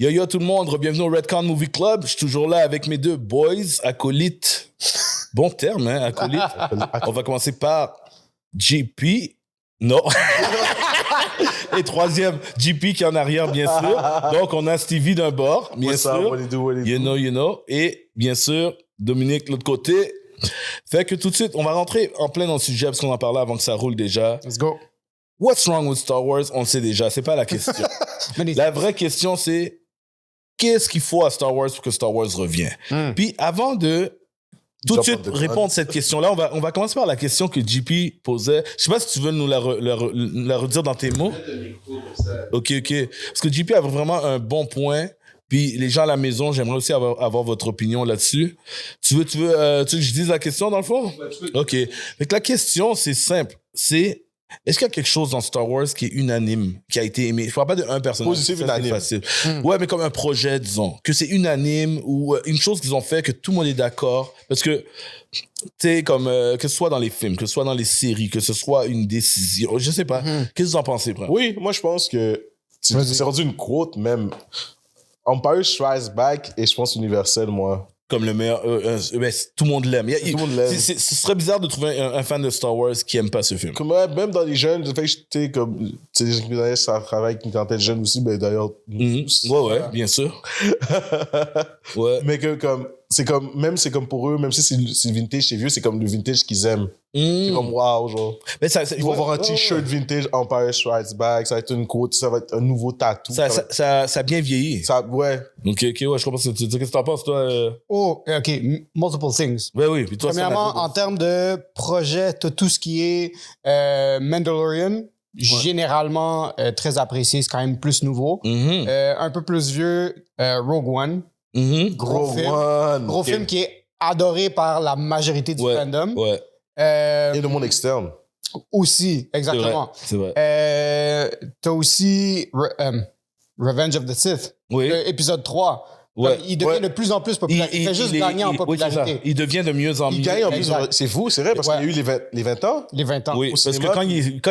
Yo yo tout le monde, bienvenue au Redcon Movie Club. Je suis toujours là avec mes deux boys, acolytes. Bon terme, hein, acolyte. On va commencer par JP. Non. Et troisième, JP qui est en arrière, bien sûr. Donc, on a Stevie d'un bord, bien sûr. You know. Et bien sûr, Dominique de l'autre côté. Fait que tout de suite, on va rentrer en plein dans le sujet parce qu'on en parlait avant que ça roule déjà. Let's go. What's wrong with Star Wars? On le sait déjà, c'est pas la question. La vraie question, c'est qu'est-ce qu'il faut à Star Wars pour que Star Wars revienne? Puis avant de tout de suite répondre à cette question-là, on va commencer par la question que JP posait. Je sais pas si tu veux nous la redire dans tes mots. OK. Parce que JP a vraiment un bon point. Puis les gens à la maison, j'aimerais aussi avoir votre opinion là-dessus. Tu veux que je dise la question dans le fond? OK. Fait que la question, c'est simple. C'est est-ce qu'il y a quelque chose dans Star Wars qui est unanime, qui a été aimé? Je parle pas d'un personnage. Positif, unanime. Facile. Ouais, mais comme un projet, disons. Que c'est unanime ou une chose qu'ils ont fait, que tout le monde est d'accord. Parce que, tu sais, comme, que ce soit dans les films, que ce soit dans les séries, que ce soit une décision, je sais pas. Qu'est-ce que vous en pensez, frère? Oui, moi, je pense que c'est rendu une quote, même. Empire Strikes Back, et je pense universel, moi. Comme le meilleur. Tout le monde l'aime. Tout le monde l'aime. Ce serait bizarre de trouver un fan de Star Wars qui aime pas ce film. Comme, même dans les jeunes, le fait que j'étais comme. Tu sais, les gens qui me ça travaille avec une clientèle jeune aussi, ben d'ailleurs. Ouais, bien sûr. Ouais. Mais que, comme. C'est comme pour eux, même si c'est vintage, c'est vieux, c'est comme le vintage qu'ils aiment. C'est comme wow, genre. Mais ils vont avoir un t-shirt vintage Empire Strikes Back, ça va être une quote, ça va être un nouveau tatou. Ça a bien vieilli. Ouais. Ok, ouais, je comprends ce que tu dis. Qu'est-ce que t'en penses, toi? OK. Multiple things. Oui. Puis toi, premièrement, en termes de projet, t'as tout ce qui est Mandalorian. Généralement, très apprécié. C'est quand même plus nouveau. Un peu plus vieux, Rogue One. Gros film qui est adoré par la majorité du fandom. Ouais. Et le monde externe. Aussi, exactement. C'est vrai. T'as aussi Revenge of the Sith. Oui. Épisode 3. Ouais. Il devient de plus en plus populaire. Il fait juste gagner en popularité. Oui, il devient de mieux en mieux. Il gagne en plus. C'est fou, c'est vrai, parce qu'il y a eu les 20 ans. Les 20 ans. Oui, parce que quand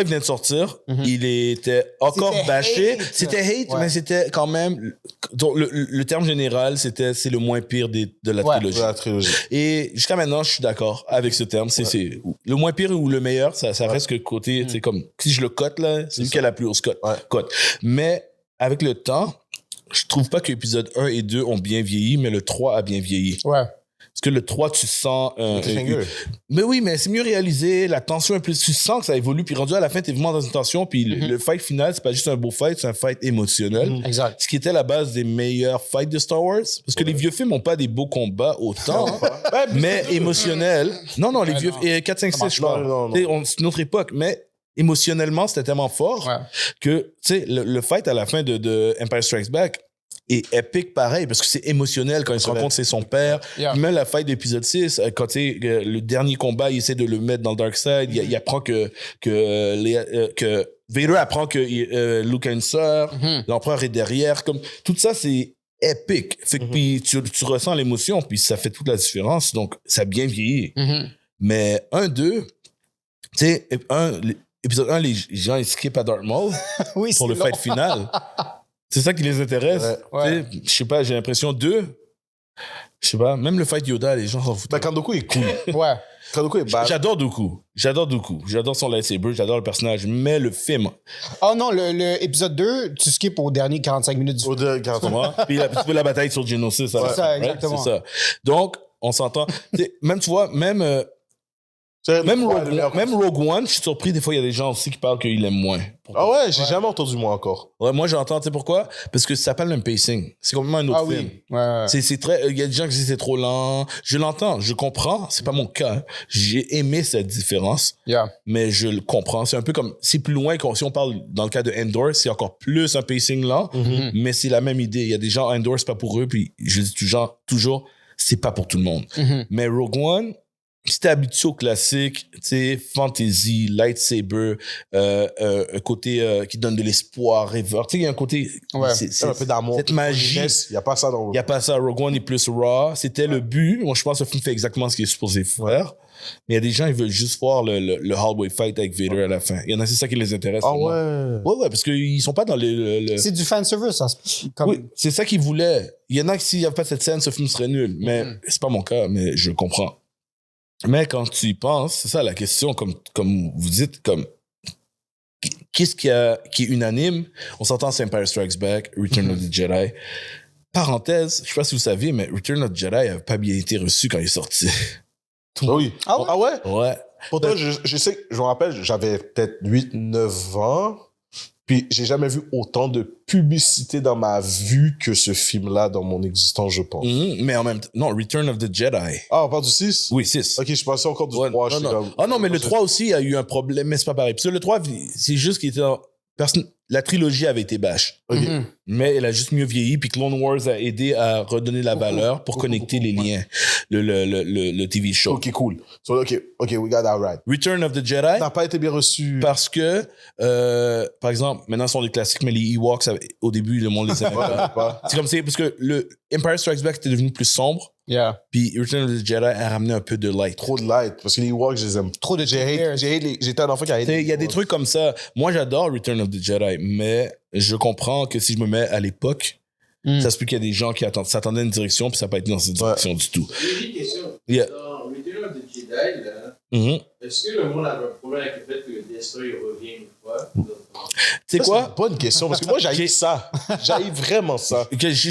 il vient de sortir, il était encore bâché. C'était hate, mais c'était quand même... Donc, le terme général, c'est le moins pire de la trilogie. De la trilogie. Et jusqu'à maintenant, je suis d'accord avec ce terme. C'est le moins pire ou le meilleur, ça reste que côté... C'est comme... Si je le cote, là, c'est lui qui a la plus haute cote. Mais avec le temps... Je trouve pas que l'épisode 1 et 2 ont bien vieilli, mais le 3 a bien vieilli. Ouais. Parce que le 3, tu sens... mais oui, mais c'est mieux réalisé, la tension est plus... Tu sens que ça évolue, puis rendu à la fin, t'es vraiment dans une tension, puis le fight final, c'est pas juste un beau fight, c'est un fight émotionnel. Exact. Ce qui était la base des meilleurs fights de Star Wars. Parce que les vieux films n'ont pas des beaux combats autant, mais émotionnels. Non, les vieux... 4, 5, 6, je parle. C'est une autre époque, mais... Émotionnellement, c'était tellement fort que, tu sais, le fight à la fin de Empire Strikes Back est épique pareil, parce que c'est émotionnel quand il se rend compte que c'est son père. Même la fight d'épisode 6, quand, tu sais, le dernier combat, il essaie de le mettre dans le Dark Side, il apprend que Vader apprend que Luke a une sœur, l'empereur est derrière, comme, tout ça, c'est épique. Fait que, puis tu ressens l'émotion, puis ça fait toute la différence, donc ça a bien vieilli. Mais 1, 2, tu sais, épisode 1, les gens, ils skippent à Darth Maul pour le fight final. C'est ça qui les intéresse. Ouais. Je sais pas, j'ai l'impression 2, je sais pas, même le fight Yoda, les gens s'en foutent. Ben, Kandoku est cool. Kandoku est bad. J'adore Dooku. J'adore son lightsaber, j'adore le personnage, mais le film... Oh non, le épisode 2, tu skippes aux derniers 45 minutes du film. Au dernier 45 minutes. Puis la bataille sur Geonosis. C'est ça, exactement. C'est ça. Donc, on s'entend. Même, tu vois, même Rogue One, je suis surpris, des fois, il y a des gens aussi qui parlent qu'ils l'aiment moins. Ah ouais, j'ai jamais entendu moi encore. Ouais, moi, j'entends, tu sais pourquoi? Parce que ça s'appelle le pacing. C'est complètement un autre film. Ouais. C'est très, il y a des gens qui disent que c'est trop lent. Je l'entends, je comprends. C'est pas mon cas. Hein. J'ai aimé cette différence. Mais je le comprends. C'est un peu comme, c'est plus loin si on parle dans le cas de Endor, c'est encore plus un pacing lent. Mais c'est la même idée. Il y a des gens, Endor, c'est pas pour eux. Puis je dis toujours, c'est pas pour tout le monde. Mais Rogue One, si t'es habitué au classique, tu sais, fantasy, lightsaber, un côté qui donne de l'espoir, rêveur, tu sais, il y a un côté... C'est un peu d'amour. Cette magie. Il n'y a pas ça dans Rogue One. Il n'y a pas ça. Rogue One est plus raw. C'était le but. Moi, je pense que le film fait exactement ce qu'il est supposé faire. Mais il y a des gens, ils veulent juste voir le hallway fight avec Vader à la fin. Il y en a, c'est ça qui les intéresse. Ah ouais? Ouais, parce qu'ils sont pas dans le... C'est du fanservice, ça. Oui, c'est ça qu'ils voulaient. Il y en a qui, s'il n'y avait pas cette scène, ce film serait nul. Mais c'est pas mon cas, mais je comprends. Mais quand tu y penses, c'est ça la question, comme vous dites, comme... Qu'est-ce qui est unanime? On s'entend, c'est Empire Strikes Back, Return of the Jedi. Parenthèse, je sais pas si vous saviez, mais Return of the Jedi n'avait pas bien été reçu quand il est sorti. Oui. Ah ouais? Ouais. Pourtant, je sais, je me rappelle, j'avais peut-être 8-9 ans, puis j'ai jamais vu autant de publicité dans ma vue que ce film-là dans mon existence, je pense. Mais en même temps, non, Return of the Jedi. Ah, on parle du 6? Oui, 6. Ok, je pensais encore du 3. Non, mais le 3 aussi a eu un problème, mais c'est pas pareil. Parce que le 3, c'est juste qu'il était dans... La trilogie avait été bâche. Mais elle a juste mieux vieilli, puis Clone Wars a aidé à redonner la valeur pour connecter les liens, le TV show. Ok, cool. So, ok, we got that right. Return of the Jedi n'a pas été bien reçu. parce que, par exemple, maintenant ce sont des classiques, mais les Ewoks, au début, le monde les aimait pas. C'est comme c'est parce que le Empire Strikes Back était devenu plus sombre. Yeah. Puis Return of the Jedi a ramené un peu de light. Trop de light, parce que les Ewoks, je les aime. Trop de J'étais un enfant qui a Il y a des trucs comme ça. Moi, j'adore Return of the Jedi, mais je comprends que si je me mets à l'époque, ça se peut qu'il y a des gens qui s'attendaient à une direction, puis ça n'a pas été dans cette direction du tout. J'ai une question. Dans Return of the Jedi, là, est-ce que le monde avait un problème avec le fait que le Destroyer revient une fois? C'est quoi? C'est une bonne question, parce que moi, j'haïs ça. J'haïs vraiment ça. Je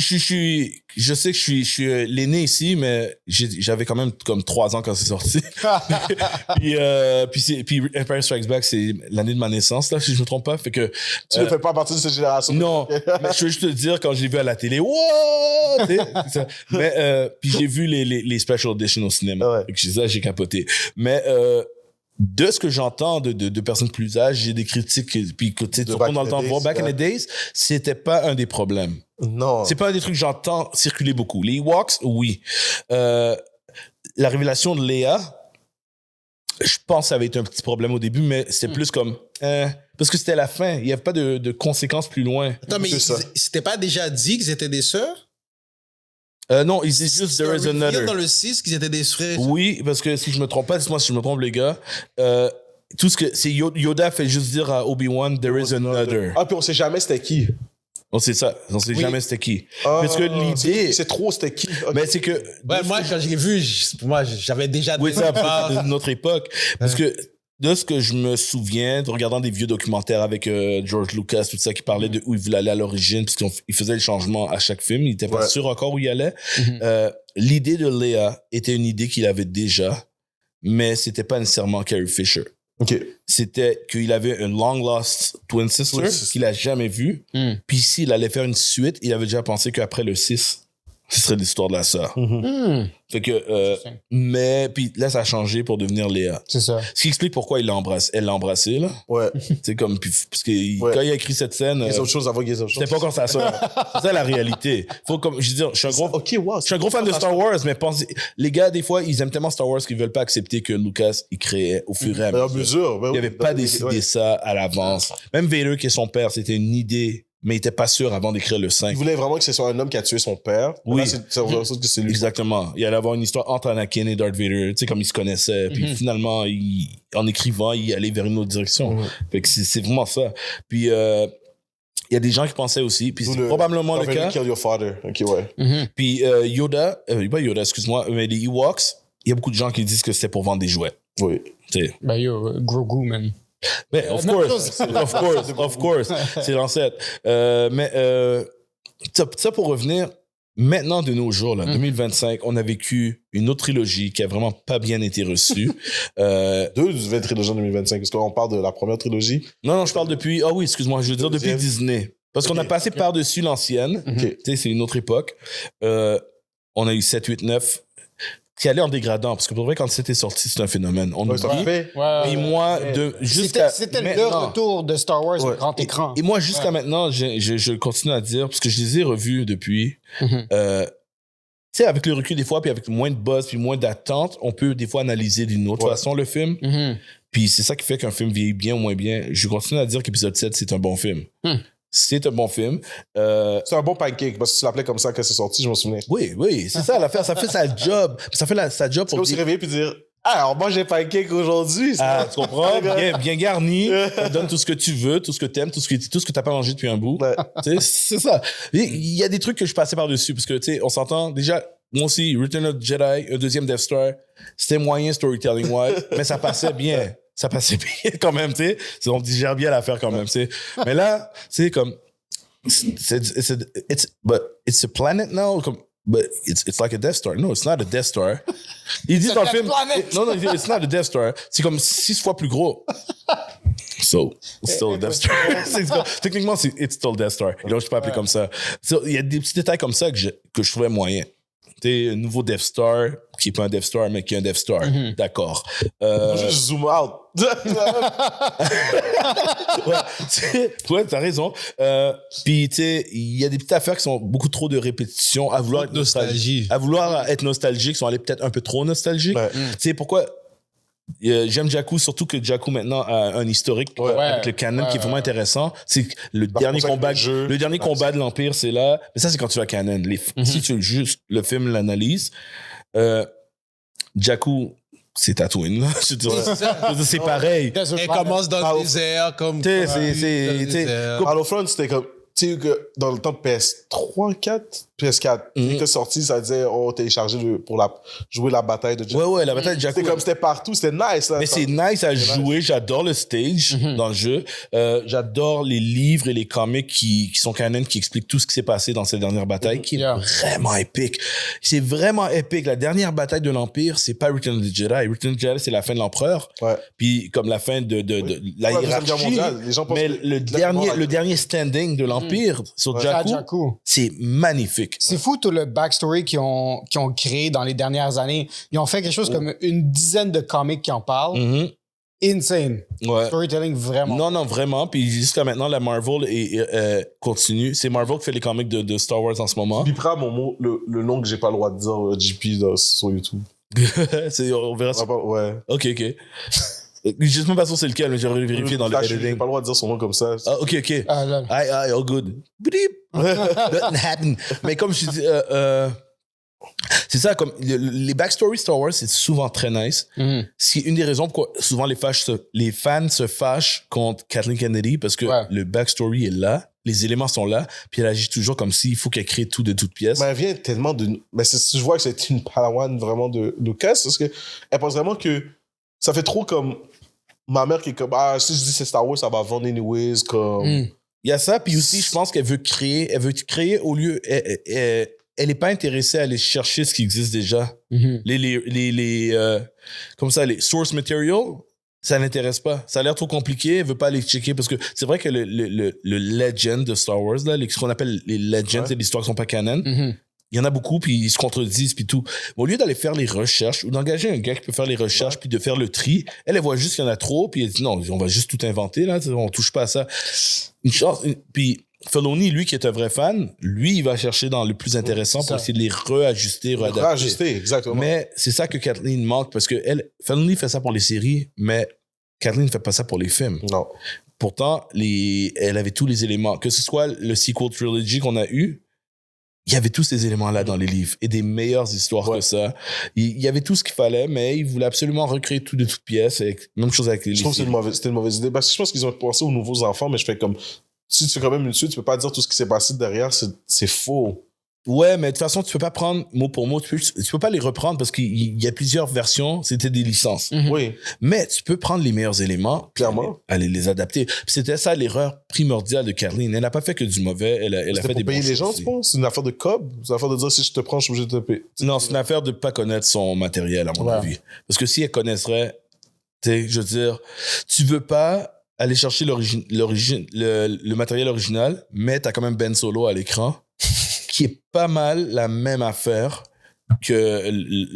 sais que je suis l'aîné ici, mais j'avais quand même comme 3 ans quand c'est sorti. puis Empire Strikes Back, c'est l'année de ma naissance, là, si je me trompe pas. Fait que, tu ne fais pas partie de cette génération. Non, mais je veux juste te dire, quand j'ai vu à la télé, what? Mais, puis j'ai vu les special editions au cinéma. Ouais. J'ai capoté. Mais, de ce que j'entends de personnes plus âgées, j'ai des critiques, puis tu sais, dans le temps de voir Back in the Days, c'était pas un des problèmes. Non. C'est pas un des trucs que j'entends circuler beaucoup. Les Ewoks, oui. La révélation de Leia, je pense que ça avait été un petit problème au début, mais c'était plus comme... parce que c'était la fin. Il n'y avait pas de conséquences plus loin. Attends, mais c'était pas déjà dit qu'ils étaient des sœurs? Non, ils disent juste there is another. Dans le 6 qu'ils étaient des frères. Oui, parce que si je me trompe pas, dis-moi si je me trompe, les gars. Tout ce que c'est Yoda fait juste dire à Obi-Wan there is another. Ah, puis on sait jamais c'était qui. On sait ça, on sait jamais c'était qui. Parce que l'idée, c'est trop c'était qui. Okay. Mais c'est que ouais, moi quand je l'ai vu, pour moi j'avais déjà oui, ça de notre époque parce que de ce que je me souviens, de regardant des vieux documentaires avec George Lucas, tout ça, qui parlait de où il voulait aller à l'origine, parce qu'il faisait le changement à chaque film, il était pas sûr encore où il allait. L'idée de Leia était une idée qu'il avait déjà, mais c'était pas nécessairement Carrie Fisher. C'était qu'il avait une long lost twin sister qu'il a jamais vue, puis s'il allait faire une suite, il avait déjà pensé qu'après le 6, ce serait l'histoire de la sœur. Fait que, mais, puis là, ça a changé pour devenir Léa. C'est ça. Ce qui explique pourquoi elle l'a embrassé, là. Ouais. C'est comme, parce que quand il a écrit cette scène. Les autres choses avant les autres choses. C'était pas encore sa sœur. C'est ça la réalité. Faut comme, je veux dire, je suis un gros fan de Star Wars, mais les gars, des fois, ils aiment tellement Star Wars qu'ils veulent pas accepter que Lucas, il créait au fur et à mesure. Il avait pas décidé ça à l'avance. Même Vader, qui est son père, c'était une idée. Mais il était pas sûr avant d'écrire le 5. Il voulait vraiment que ce soit un homme qui a tué son père. Oui. Là, c'est lui. Exactement. Il allait avoir une histoire entre Anakin et Darth Vader, tu sais, comme ils se connaissaient. Puis finalement, en écrivant, il allait vers une autre direction. Fait que c'est vraiment ça. Puis, il y a des gens qui pensaient aussi, puis c'est probablement le cas. Kill your father. Ok, ouais. Puis Yoda, pas Yoda, excuse-moi, mais les Ewoks, il y a beaucoup de gens qui disent que c'était pour vendre des jouets. Oui. T'sais. Ben yo, Grogu, man. Mais of course, c'est l'ancêtre. Mais ça pour revenir, maintenant de nos jours, là, 2025, on a vécu une autre trilogie qui a vraiment pas bien été reçue. Deux nouvelles trilogies en 2025, parce qu'on parle de la première trilogie. Non, je parle depuis... Ah oui, excuse-moi, je veux dire depuis Disney. Parce qu'on a passé par-dessus l'ancienne. Tu sais, c'est une autre époque. On a eu 7, 8, 9... qui allait en dégradant, parce que pour vrai, quand c'était sorti, c'est un phénomène. On oublie. Puis moi, c'était le retour de Star Wars au grand écran. Et moi, jusqu'à maintenant, je continue à dire, parce que je les ai revus depuis, sais, avec le recul des fois, puis avec moins de buzz, puis moins d'attente, on peut des fois analyser d'une autre façon le film. Puis c'est ça qui fait qu'un film vieillit bien ou moins bien. Je continue à dire qu'épisode 7, c'est un bon film. C'est un bon film. C'est un bon pancake, parce que tu l'appelais comme ça quand c'est sorti, je me souviens. Oui, c'est ça l'affaire. Ça fait sa job. Ça fait sa job pour Tu peux se réveiller puis dire alors moi j'ai pancake aujourd'hui. Tu comprends? Bien garni. On donne tout ce que tu veux, tout ce que t'aimes, tout ce que t'as pas mangé depuis un bout. Ouais. C'est ça. Il y a des trucs que je passais par-dessus, parce que, tu sais, on s'entend déjà. Moi aussi, Return of the Jedi, un deuxième Death Star, c'était moyen storytelling-wise, mais ça passait bien. Ça passait bien quand même, tu sais. On digère bien l'affaire quand même, tu sais. Mais là, c'est comme... It's a planet now, but it's like a Death Star. No, it's not a Death Star. Ils disent dans le film... Non, it's not a Death Star. C'est comme 6 fois plus gros. So, it's still a Death Star. Techniquement, it's still Death Star. Donc, je peux appeler comme ça. Il y a des petits détails comme ça que je trouvais moyen. Tu sais, un nouveau Death Star, qui n'est pas un Death Star, mais qui est un Death Star. D'accord. Juste zoom out. Ouais, t'as raison. Puis, tu sais, il y a des petites affaires qui sont beaucoup trop de répétition, à vouloir être nostalgique. À vouloir être nostalgique, sont allés peut-être un peu trop nostalgiques. Tu sais, pourquoi... j'aime Jakku, surtout que Jakku maintenant a un historique avec le canon qui est vraiment intéressant. C'est le dernier combat de l'Empire, c'est là. Mais ça, c'est quand tu as canon. Si tu juste le film, l'analyse, Jakku, c'est Tatooine, là. C'est pareil. Elle commence dans le désert, comme... Battlefront, c'était comme... Tu sais que dans le temps de PS3, 4, PS4, dès que sorti, ça disait télécharger pour jouer la bataille de Jakku. Ouais, la bataille de Jakku. C'était partout, c'était nice. Là, mais c'est nice à jouer. J'adore le stage dans le jeu. J'adore les livres et les comics qui sont canon, qui expliquent tout ce qui s'est passé dans cette dernière bataille, qui est vraiment épique. C'est vraiment épique. La dernière bataille de l'Empire, c'est pas Return of the Jedi. Return of the Jedi, c'est la fin de l'Empereur. Puis comme la fin de la hiérarchie. Mais le dernier standing de l'Empire sur Jakku, c'est magnifique. C'est fou tout le backstory qu'ils ont créé dans les dernières années. Ils ont fait quelque chose comme une dizaine de comics qui en parlent. Insane. Storytelling, vraiment. Non, vraiment. Puis jusqu'à maintenant, la Marvel continue. C'est Marvel qui fait les comics de Star Wars en ce moment. Tu biperas le nom que j'ai pas le droit de dire JP sur YouTube. On verra ça. Ouais. Ok. Je sais même pas sûr c'est lequel, mais j'aurais vérifié dans le editing. J'ai pas le droit de dire son nom comme ça. Ah, ok. All good. Nothing happened. Mais comme je dis, c'est ça, comme les backstories Star Wars, c'est souvent très nice. C'est une des raisons pourquoi souvent les fans se fâchent contre Kathleen Kennedy, parce que le backstory est là, les éléments sont là, puis elle agit toujours comme s'il faut qu'elle crée tout de toutes pièces. Mais elle vient tellement de... Mais je vois que c'est une padawan vraiment de Lucas, parce que elle pense vraiment que ça fait trop comme ma mère qui est comme si je dis c'est Star Wars, ça va vendre anyways, comme... Il y a ça, puis aussi, je pense qu'elle veut créer au lieu... Elle n'est pas intéressée à aller chercher ce qui existe déjà. Comme ça, les source material, ça l'intéresse pas. Ça a l'air trop compliqué, elle veut pas aller checker, parce que c'est vrai que le legend de Star Wars, là, ce qu'on appelle les legends, c'est l'histoire qui sont pas canon. Il y en a beaucoup, puis ils se contredisent, puis tout. Mais au lieu d'aller faire les recherches, ou d'engager un gars qui peut faire les recherches, puis de faire le tri, elle voit juste qu'il y en a trop, puis elle dit non, on va juste tout inventer, là, on touche pas à ça. Une chance, puis Filoni, lui, qui est un vrai fan, lui, il va chercher dans le plus intéressant pour essayer de les réajuster, exactement. Mais c'est ça que Kathleen manque, parce que Filoni fait ça pour les séries, mais Kathleen ne fait pas ça pour les films. Non. Pourtant, elle avait tous les éléments. Que ce soit le sequel trilogy qu'on a eu, il y avait tous ces éléments-là dans les livres et des meilleures histoires que ça. Il y avait tout ce qu'il fallait, mais il voulait absolument recréer tout de toutes pièces. Même chose avec les Je trouve que c'était une mauvaise idée. Parce que je pense qu'ils ont pensé aux nouveaux enfants, mais je fais comme... Si tu fais quand même une suite, tu peux pas dire tout ce qui s'est passé derrière, c'est faux. Ouais, mais de toute façon, tu peux pas prendre mot pour mot. Tu peux pas les reprendre parce qu'il y a plusieurs versions. C'était des licences. Oui. Mais tu peux prendre les meilleurs éléments. Clairement. Aller les adapter. Puis c'était ça l'erreur primordiale de Kathleen. Elle n'a pas fait que du mauvais. Elle a fait des bons payer les gens, aussi. tu penses? C'est une affaire de cob? C'est une affaire de dire si je te prends, je suis obligé de te payer. Non, c'est une affaire de pas connaître son matériel, à mon avis. Parce que si elle connaisserait, je veux dire, tu veux pas aller chercher le matériel original, mais t'as quand même Ben Solo à l'écran, qui est pas mal la même affaire que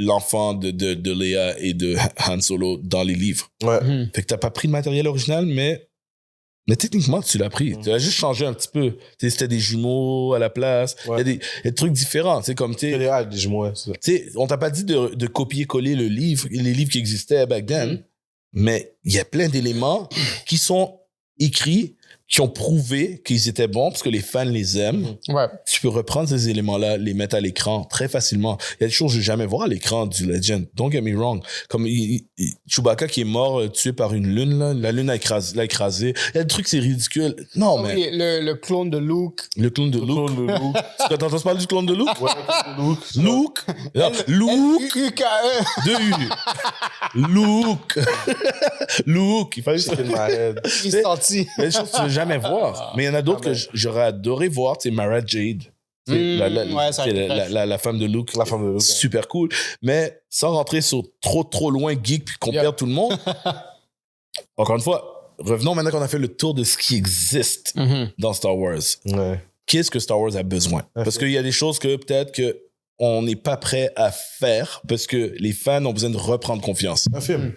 l'enfant de Leia et de Han Solo dans les livres. Ouais. Fait que t'as pas pris le matériel original, mais Mais techniquement, tu l'as pris. Tu as juste changé un petit peu. C'était des jumeaux à la place. Il y a des trucs différents. C'est comme, des jumeaux, ouais, c'est ça. On t'a pas dit de copier-coller les livres qui existaient back then, mais il y a plein d'éléments qui sont écrits, qui ont prouvé qu'ils étaient bons parce que les fans les aiment. Ouais. Tu peux reprendre ces éléments-là, les mettre à l'écran très facilement. Il y a des choses que je vais jamais voir à l'écran du Legend. Don't get me wrong. Comme Chewbacca qui est mort, tué par une lune, là. La lune l'a écrasé. Il y a des trucs, c'est ridicule. Non, mais... Oui, le clone de Luke. Le clone de Luke. Tu t'entends parler du clone de Luke? Ouais, Luke. Non, Luke. L-U-K-E. De U. Luke. Luke. Il fallait juste... Il est sorti. Il y a des choses que tu ne veux jamais voir. Mais il y en a d'autres que j'aurais adoré voir. Tu sais, Mara Jade. La femme de Luke. La femme de Luke. Super cool. Mais sans rentrer sur trop loin geek puis qu'on perd tout le monde. Encore une fois, revenons maintenant qu'on a fait le tour de ce qui existe dans Star Wars. Ouais. Qu'est-ce que Star Wars a besoin? Parce qu'il y a des choses que peut-être que on n'est pas prêt à faire parce que les fans ont besoin de reprendre confiance. Un film.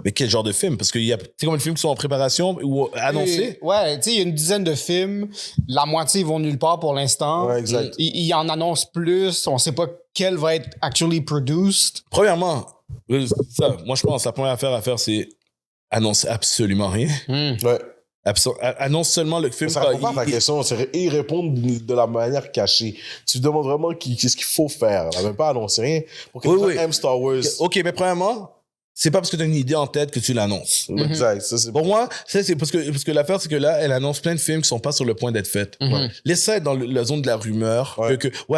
Mais quel genre de film? Parce qu'il y a, tu sais, combien de films qui sont en préparation ou annoncés? Ouais, tu sais, il y a une dizaine de films. La moitié vont nulle part pour l'instant. Ouais, exact. Il en annonce plus. On sait pas quel va être actually produced. Premièrement, moi, je pense, la première affaire à faire, c'est annoncer absolument rien. Ouais. Annonce seulement le film. Ça répond pas à ta question. Ils répondent de la manière cachée. Tu demandes vraiment qu'est-ce qu'il faut faire. Là, même pas annoncer rien. Pour que les gens aiment Star Wars. OK, mais premièrement, c'est pas parce que tu as une idée en tête que tu l'annonces. Exact. Ça, c'est pour moi, c'est parce que l'affaire, c'est que là, elle annonce plein de films qui sont pas sur le point d'être faits. Laisse ça être dans la zone de la rumeur.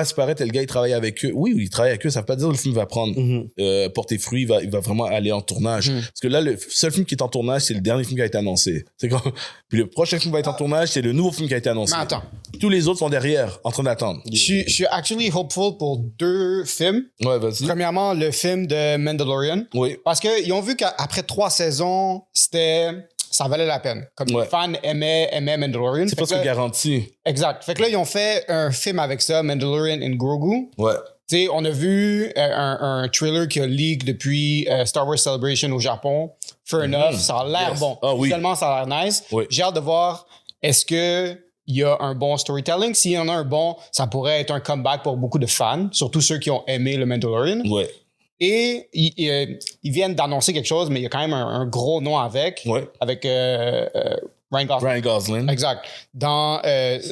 C'est pareil, tel gars, il travaille avec eux. Oui, il travaille avec eux. Ça veut pas dire que le film va porter fruit, il va vraiment aller en tournage. Parce que là, le seul film qui est en tournage, c'est le dernier film qui a été annoncé. C'est comme... Puis le prochain film qui va être en tournage, c'est le nouveau film qui a été annoncé. Mais attends. Tous les autres sont derrière, en train d'attendre. Je suis actually hopeful pour 2 films. Ouais, vas-y. Premièrement, le film de Mandalorian. Oui. Parce qu'ils ont vu qu'après 3 saisons, ça valait la peine. Comme les fans aimaient Mandalorian. C'est pas ce que garantit. Exact. Fait que là, ils ont fait un film avec ça, Mandalorian and Grogu. Ouais. Tu sais, on a vu un trailer qui a leak depuis Star Wars Celebration au Japon. Fair enough, ça a l'air bon. Ah oui. Finalement, ça a l'air nice. Oui. J'ai hâte de voir, est-ce que il y a un bon storytelling? S'il y en a un bon, ça pourrait être un comeback pour beaucoup de fans, surtout ceux qui ont aimé le Mandalorian. Ouais. Et ils viennent d'annoncer quelque chose, mais il y a quand même un gros nom avec. Ouais. Avec Ryan Gosling. Exact. Dans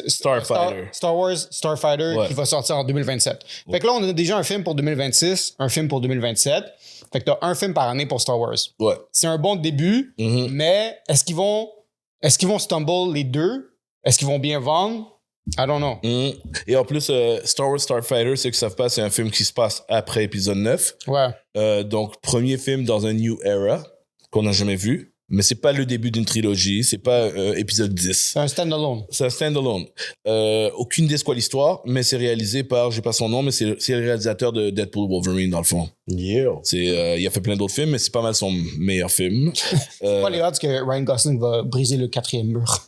Starfighter. Star Wars Starfighter qui va sortir en 2027. Fait que là, on a déjà un film pour 2026, un film pour 2027. Fait que t'as un film par année pour Star Wars. Ouais. C'est un bon début, mais est-ce qu'ils vont stumble les deux? Est-ce qu'ils vont bien vendre? I don't know. Et en plus, Star Wars Starfighter, ceux qui savent pas, c'est un film qui se passe après épisode 9. Ouais. Donc, premier film dans un new era qu'on n'a jamais vu. Mais c'est pas le début d'une trilogie, c'est pas épisode 10. C'est un standalone. C'est un standalone. Aucune idée c'est quoi l'histoire, mais c'est réalisé par, j'ai pas son nom, mais c'est le réalisateur de Deadpool Wolverine dans le fond. Yeah. Il a fait plein d'autres films, mais c'est pas mal son meilleur film. C'est pas les odds que Ryan Gosling va briser le 4e mur.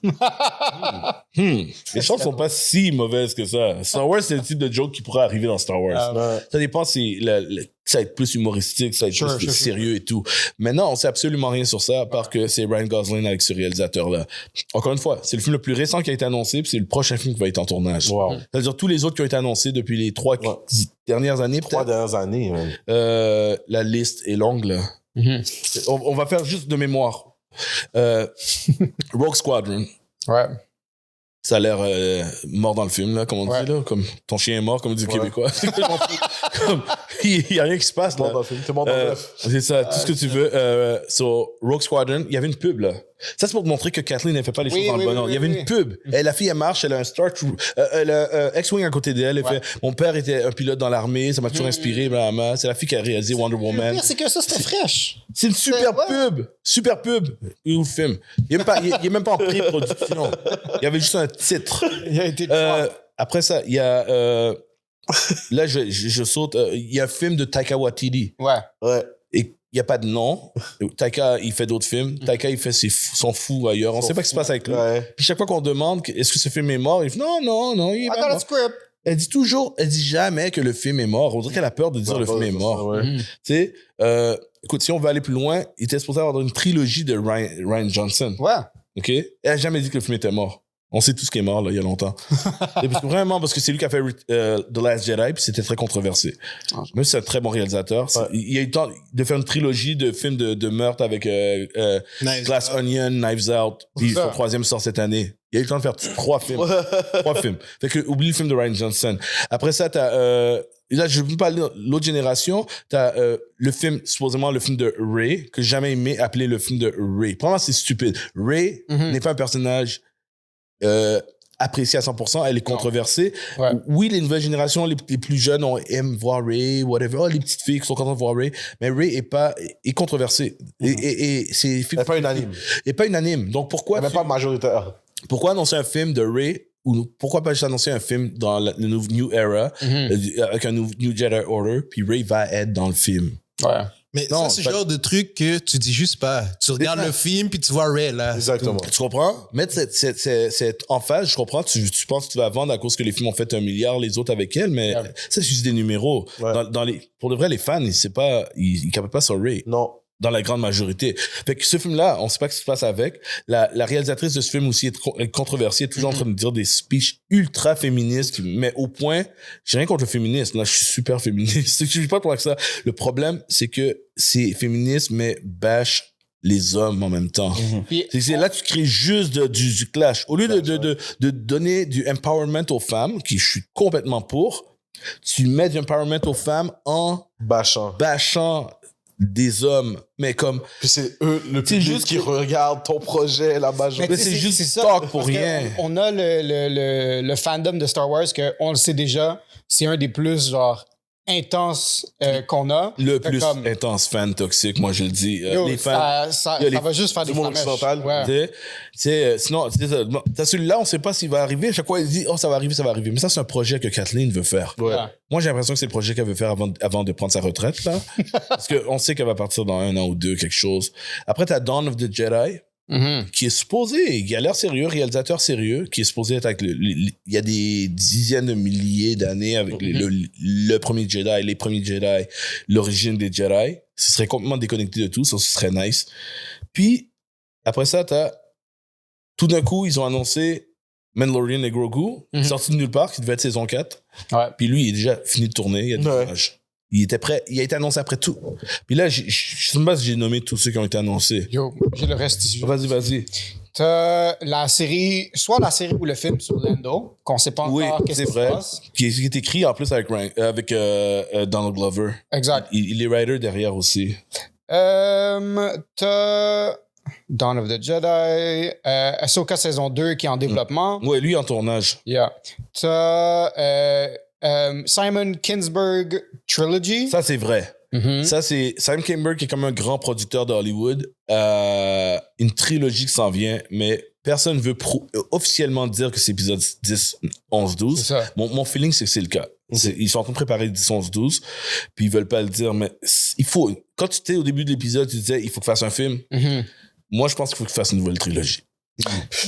Les chances sont pas si mauvaises que ça. Star Wars, c'est le type de joke qui pourrait arriver dans Star Wars. Ça dépend si ça va être plus humoristique, ça va être plus sérieux et tout. Maintenant, on sait absolument rien sur ça, à part que c'est Ryan Gosling avec ce réalisateur-là. Encore une fois, c'est le film le plus récent qui a été annoncé, puis c'est le prochain film qui va être en tournage. Wow. C'est-à-dire tous les autres qui ont été annoncés depuis les 3 dernières années. 3 dernières années, même. La liste est longue, là. On va faire juste de mémoire. Rogue Squadron. Ouais. Ça a l'air mort dans le film, là, comme on dit, là. Comme ton chien est mort, comme dit le Québécois. Il n'y a rien qui se passe, là. C'est ça, tout ce que tu veux. Sur Rogue Squadron, il y avait une pub, là. Ça, c'est pour te montrer que Kathleen ne fait pas les choses dans le bon ordre. Il y avait une pub. La fille, elle marche, elle a un elle a un X-Wing à côté d'elle. Elle fait, mon père était un pilote dans l'armée, ça m'a toujours inspiré, blablabla. C'est la fille qui a réalisé Wonder Woman. Le pire, c'est que ça, c'était fraîche. C'est une super pub. Super pub. Où le film? Il est même pas en pré-production. Il y avait juste un titre. Il a été après ça, il y a... là, je saute. Il y a un film de Taika Waititi. Ouais. Et il n'y a pas de nom. Taika, il fait d'autres films. Taika, il fait son fou ailleurs. On ne sait pas ce qui se passe avec lui. Puis chaque fois qu'on demande est-ce que ce film est mort, il dit non, il est pas mort. Script. Elle dit jamais que le film est mort. On dirait qu'elle a peur de dire le film est mort. Tu sais, écoute, si on veut aller plus loin, il était supposé avoir une trilogie de Ryan Johnson. Ouais. OK? Elle a jamais dit que le film était mort. On sait tous qui est mort, là, il y a longtemps. Et parce que c'est lui qui a fait The Last Jedi, puis c'était très controversé. Même si c'est un très bon réalisateur, il a eu le temps de faire une trilogie de films de meurtre avec Glass Onion, Knives Out, puis son 3e sort cette année. Il a eu le temps de faire 3 films. 3 films. Fait que, oublie le film de Rian Johnson. Après ça, t'as... là, je veux pas parler de l'autre génération. T'as le film, supposément le film de Rey, que j'ai jamais aimé appeler le film de Rey. Pour moi, c'est stupide. Rey n'est pas un personnage appréciée à 100%, elle est controversée. Ouais. Oui, les nouvelles générations, les plus jeunes, aiment voir Rey, whatever. Oh, les petites filles qui sont contentes de voir Rey. Mais Rey est controversée. Et c'est... Elle n'est pas unanime. Et pas unanime. Donc pourquoi... Elle n'est pas majoritaire. Pourquoi annoncer un film de Rey ou pourquoi pas juste annoncer un film dans le New Era avec un New Jedi Order, puis Rey va être dans le film. Ouais. Mais Non, ça, c'est le genre de truc que tu dis juste pas. Tu regardes le film puis tu vois Ray là. Exactement. Tu comprends? Mettre cette emphase, je comprends, tu penses que tu vas vendre à cause que les films ont fait 1 milliard, les autres avec elle, mais ça, c'est juste des numéros. Ouais. Pour de vrai, les fans, ils capent pas sur Rey. Non. Dans la grande majorité. Fait que ce film-là, on sait pas ce qui se passe avec. La réalisatrice de ce film aussi est controversée, est toujours en train de dire des speeches ultra féministes, mais au point, j'ai rien contre le féminisme. Là, je suis super féministe. Je suis pas pour ça. Le problème, c'est que c'est féministe, mais bâche les hommes en même temps. C'est là, tu crées juste du clash. Au lieu de donner du empowerment aux femmes, qui je suis complètement pour, tu mets du empowerment aux femmes en bâchant des hommes, mais comme... Puis c'est eux, le public qui regarde ton projet, la majorité. Mais c'est juste talk pour rien. On a le fandom de Star Wars que on le sait déjà, c'est un des plus genre intenses qu'on a. Le plus intense fan toxique, moi je le dis. Les fans, ça va juste faire des occidental. Ouais. Sinon, t'as celui-là, on sait pas s'il va arriver. Chaque fois, il dit, oh, ça va arriver. Mais ça, c'est un projet que Kathleen veut faire. Ouais. Moi, j'ai l'impression que c'est le projet qu'elle veut faire avant de prendre sa retraite, là. Parce qu'on sait qu'elle va partir dans 1 an ou 2, quelque chose. Après, t'as Dawn of the Jedi. Qui est supposé, il a l'air sérieux, réalisateur sérieux, qui est supposé être avec il y a des dizaines de milliers d'années avec le premier Jedi, les premiers Jedi, l'origine des Jedi. Ce serait complètement déconnecté de tout, ça, ce serait nice. Puis, après ça, tout d'un coup, ils ont annoncé Mandalorian et Grogu, sorti de nulle part, qui devait être saison 4. Ouais. Puis lui, il est déjà fini de tourner, il y a des images. Il était prêt, il a été annoncé après tout. Puis là, je sais pas si j'ai nommé tous ceux qui ont été annoncés. Yo, j'ai le reste ici. Vas-y. T'as la série, soit la série ou le film sur Lando, qu'on sait pas encore qu'est-ce qui se passe. Qui est écrit en plus avec Donald Glover. Exact. Il est writer derrière aussi. T'as Dawn of the Jedi, Ahsoka saison 2 qui est en développement. Ouais, lui en tournage. Yeah. T'as Simon Kinberg Trilogy. Ça, c'est vrai. Ça, c'est Simon Kinberg qui est comme un grand producteur de Hollywood. Une trilogie qui s'en vient, mais personne ne veut officiellement dire que c'est épisode 10, 11, 12. C'est ça. Mon feeling, c'est que c'est le cas. Ils sont en train de préparer 10, 11, 12, puis ils veulent pas le dire, mais il faut... Quand tu étais au début de l'épisode, tu disais, il faut que tu fasses un film. Moi, je pense qu'il faut que tu fasses une nouvelle trilogie.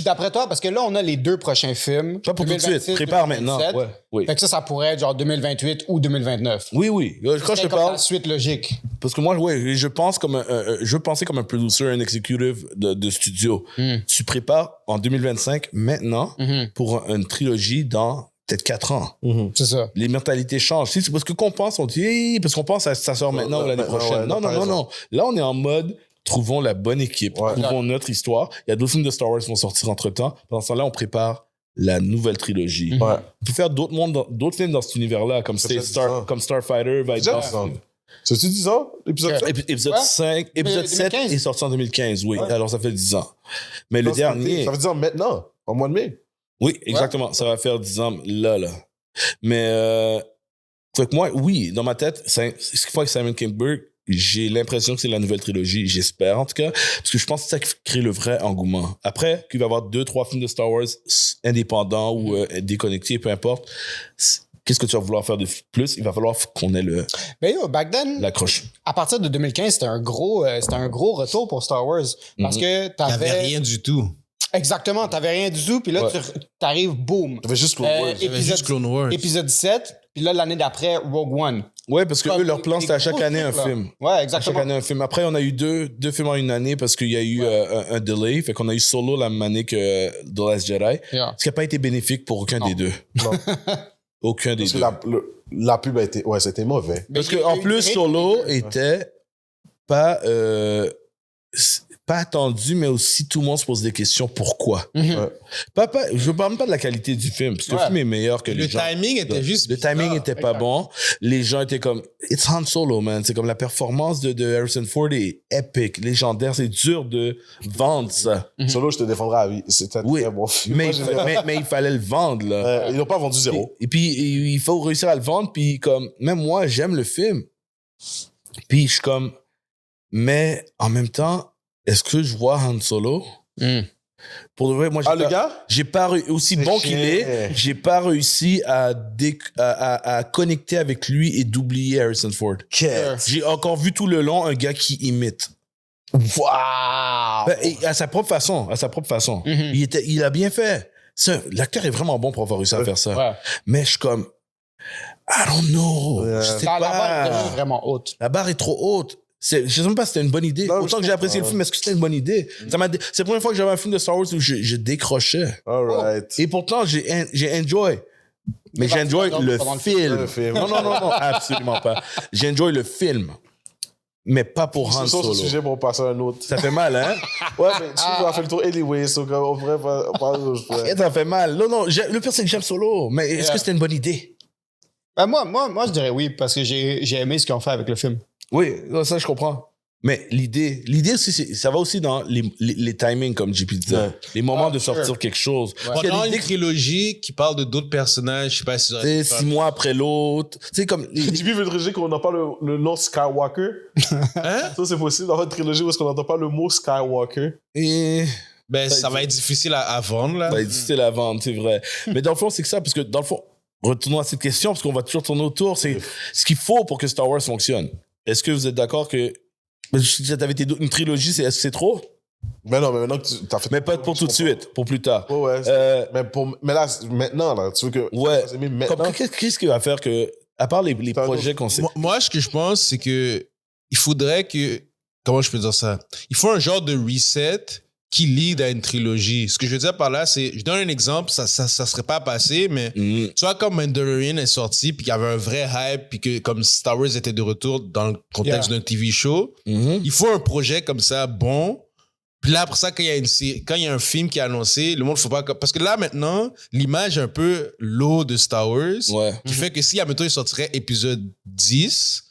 D'après toi, parce que là, on a les 2 prochains films. Pas pour tout de suite. Prépare maintenant. Ouais, oui. Fait que ça pourrait être genre 2028 ou 2029. Oui. Quand je te parle. La suite logique. Parce que moi, je pense comme je pensais comme un producer, un executive de studio. Tu prépares en 2025 maintenant pour une trilogie dans peut-être 4 ans. C'est ça. Les mentalités changent. C'est parce que qu'on pense, on dit, parce qu'on pense à ça sort maintenant ou l'année prochaine. Non. Là, on est en mode, trouvons la bonne équipe, trouvons notre histoire. Il y a d'autres films de Star Wars qui vont sortir entre-temps. Pendant ce temps-là, on prépare la nouvelle trilogie. On peut faire d'autres films dans cet univers-là, comme Starfighter va être dans... C'est-tu 10 ans, l'épisode 7? Épisode 5, épisode 7 est sorti en 2015, oui. Ouais. Alors, ça fait 10 ans. Mais le dernier... Ça veut dire maintenant, en mois de mai. Oui, exactement. Ouais. Ça va faire 10 ans, là. Mais, fait que moi, oui, dans ma tête, ce qu'il faut avec Simon Kinberg, j'ai l'impression que c'est la nouvelle trilogie. J'espère, en tout cas. Parce que je pense que c'est ça qui crée le vrai engouement. Après, qu'il va y avoir 2-3 films de Star Wars indépendants ou déconnectés, peu importe. Qu'est-ce que tu vas vouloir faire de plus? Il va falloir qu'on ait mais yo, back then, l'accroche. À partir de 2015, c'était un gros retour pour Star Wars. Parce que t'avais rien du tout. Exactement, t'avais rien du tout. Puis là, t'arrives, boum. T'avais juste Clone Wars. Épisode 7. Puis là, l'année d'après, Rogue One. Ouais, parce que Comme eux, leur plan, c'était à chaque gros année un trucs, là. film. Ouais, À chaque exactement. année un film. Après, on a eu deux films en une année parce qu'il y a eu un delay. Fait qu'on a eu Solo la même année que The Last Jedi. Yeah. Ce qui n'a pas été bénéfique pour aucun des deux. Non. Aucun des Parce que deux. la pub a été... Ouais, c'était mauvais. Mais Parce il y a qu'en eu plus, une Solo rythme. était pas attendu, mais aussi tout le monde se pose des questions. Pourquoi? Ouais. Je parle même pas de la qualité du film, parce que le Ouais. film est meilleur que Le les gens. timing était juste. Le timing était pas exact. bon. Les gens étaient comme, it's Han Solo, man. C'est comme la performance de Harrison Ford est épique, légendaire. C'est dur de vendre ça. Solo, je te défendrai à vie. C'était un Oui. très bon film. Mais, Moi, mais il fallait le vendre, là. ils n'ont pas vendu zéro. Et puis, il faut réussir à le vendre. Puis, comme, même moi, j'aime le film. Puis, je suis comme, mais en même temps, est-ce que je vois Han Solo? Pour de vrai, moi, Le gars? j'ai pas aussi C'est bon qu'il chiant. est, j'ai pas réussi à connecter avec lui et d'oublier Harrison Ford. J'ai encore vu tout le long un gars qui imite. Waouh! Et à sa propre façon, Mhm. Il a bien fait. L'acteur est vraiment bon pour avoir réussi à faire ça. Ouais. Mais je suis comme, I don't know. Ouais. Je sais La barre est pas. vraiment haute. La barre est trop haute. Je sais même pas si c'était une bonne idée. Non, Autant je que j'ai apprécié le comprends. film, est-ce que c'était une bonne idée? C'est la première fois que j'avais un film de Star Wars où je décrochais. All right. Et pourtant, j'ai enjoy. Mais j'ai enjoy pendant le le film. Le film. Non, absolument pas. J'ai enjoy le film. Mais pas pour Han C'est sur Solo. ce sujet pour passer à un autre. Ça fait mal, hein? Ouais, mais tu as fait le tour anyway, so on pourrait parler d'autre chose. Et ça fait mal. Non, le pire, c'est que j'aime Solo. Mais est-ce Yeah. que c'était une bonne idée? Ben moi, je dirais oui, parce que j'ai aimé ce qu'ils ont fait avec le film. Oui, ça, je comprends. Mais l'idée aussi, ça va aussi dans les timings, comme JP disait. Ouais. Les moments Ah, de sortir sure. quelque chose. Parce qu'il y a Pendant des une trilogie qui parle de d'autres personnages, je sais pas si j'aurais tu pu sais, faire. 6 mois après l'autre. Tu sais, comme. JP veut trilogie qu'on n'a pas le nom Skywalker. Hein? Ça, c'est possible dans votre trilogie où est-ce qu'on n'entend pas le mot Skywalker. Et. Ben, ça va être difficile à vendre, là. Ça va être difficile à vendre, c'est vrai. Mais dans le fond, c'est que ça, parce que dans le fond, retournons à cette question, parce qu'on va toujours tourner autour, c'est ce qu'il faut pour que Star Wars fonctionne. Est-ce que vous êtes d'accord que. T'avais une trilogie, est-ce que c'est trop? Mais non, mais maintenant que tu as fait. Mais pas pour tout de suite, pour plus tard. Ouais, ouais. Mais là, maintenant, là, tu veux que. Ouais. C'est mieux maintenant. Qu'est-ce qui va faire que, à part les T'as un projets qu'on sait. Moi, ce que je pense, c'est que il faudrait que. Comment je peux dire ça? Il faut un genre de reset qui lead à une trilogie. Ce que je veux dire par là, c'est. Je donne un exemple, ça serait pas passé, mais. Mhm. Tu vois, comme Mandalorian est sorti, puis qu'il y avait un vrai hype, puis que comme Star Wars était de retour dans le contexte d'un TV show, Mhm. il faut un projet comme ça, bon. Puis là, après ça, quand il y a un film qui est annoncé, le monde faut pas... Parce que là, maintenant, l'image est un peu low de Star Wars, Ouais. qui fait que si, admettons, il sortirait épisode 10,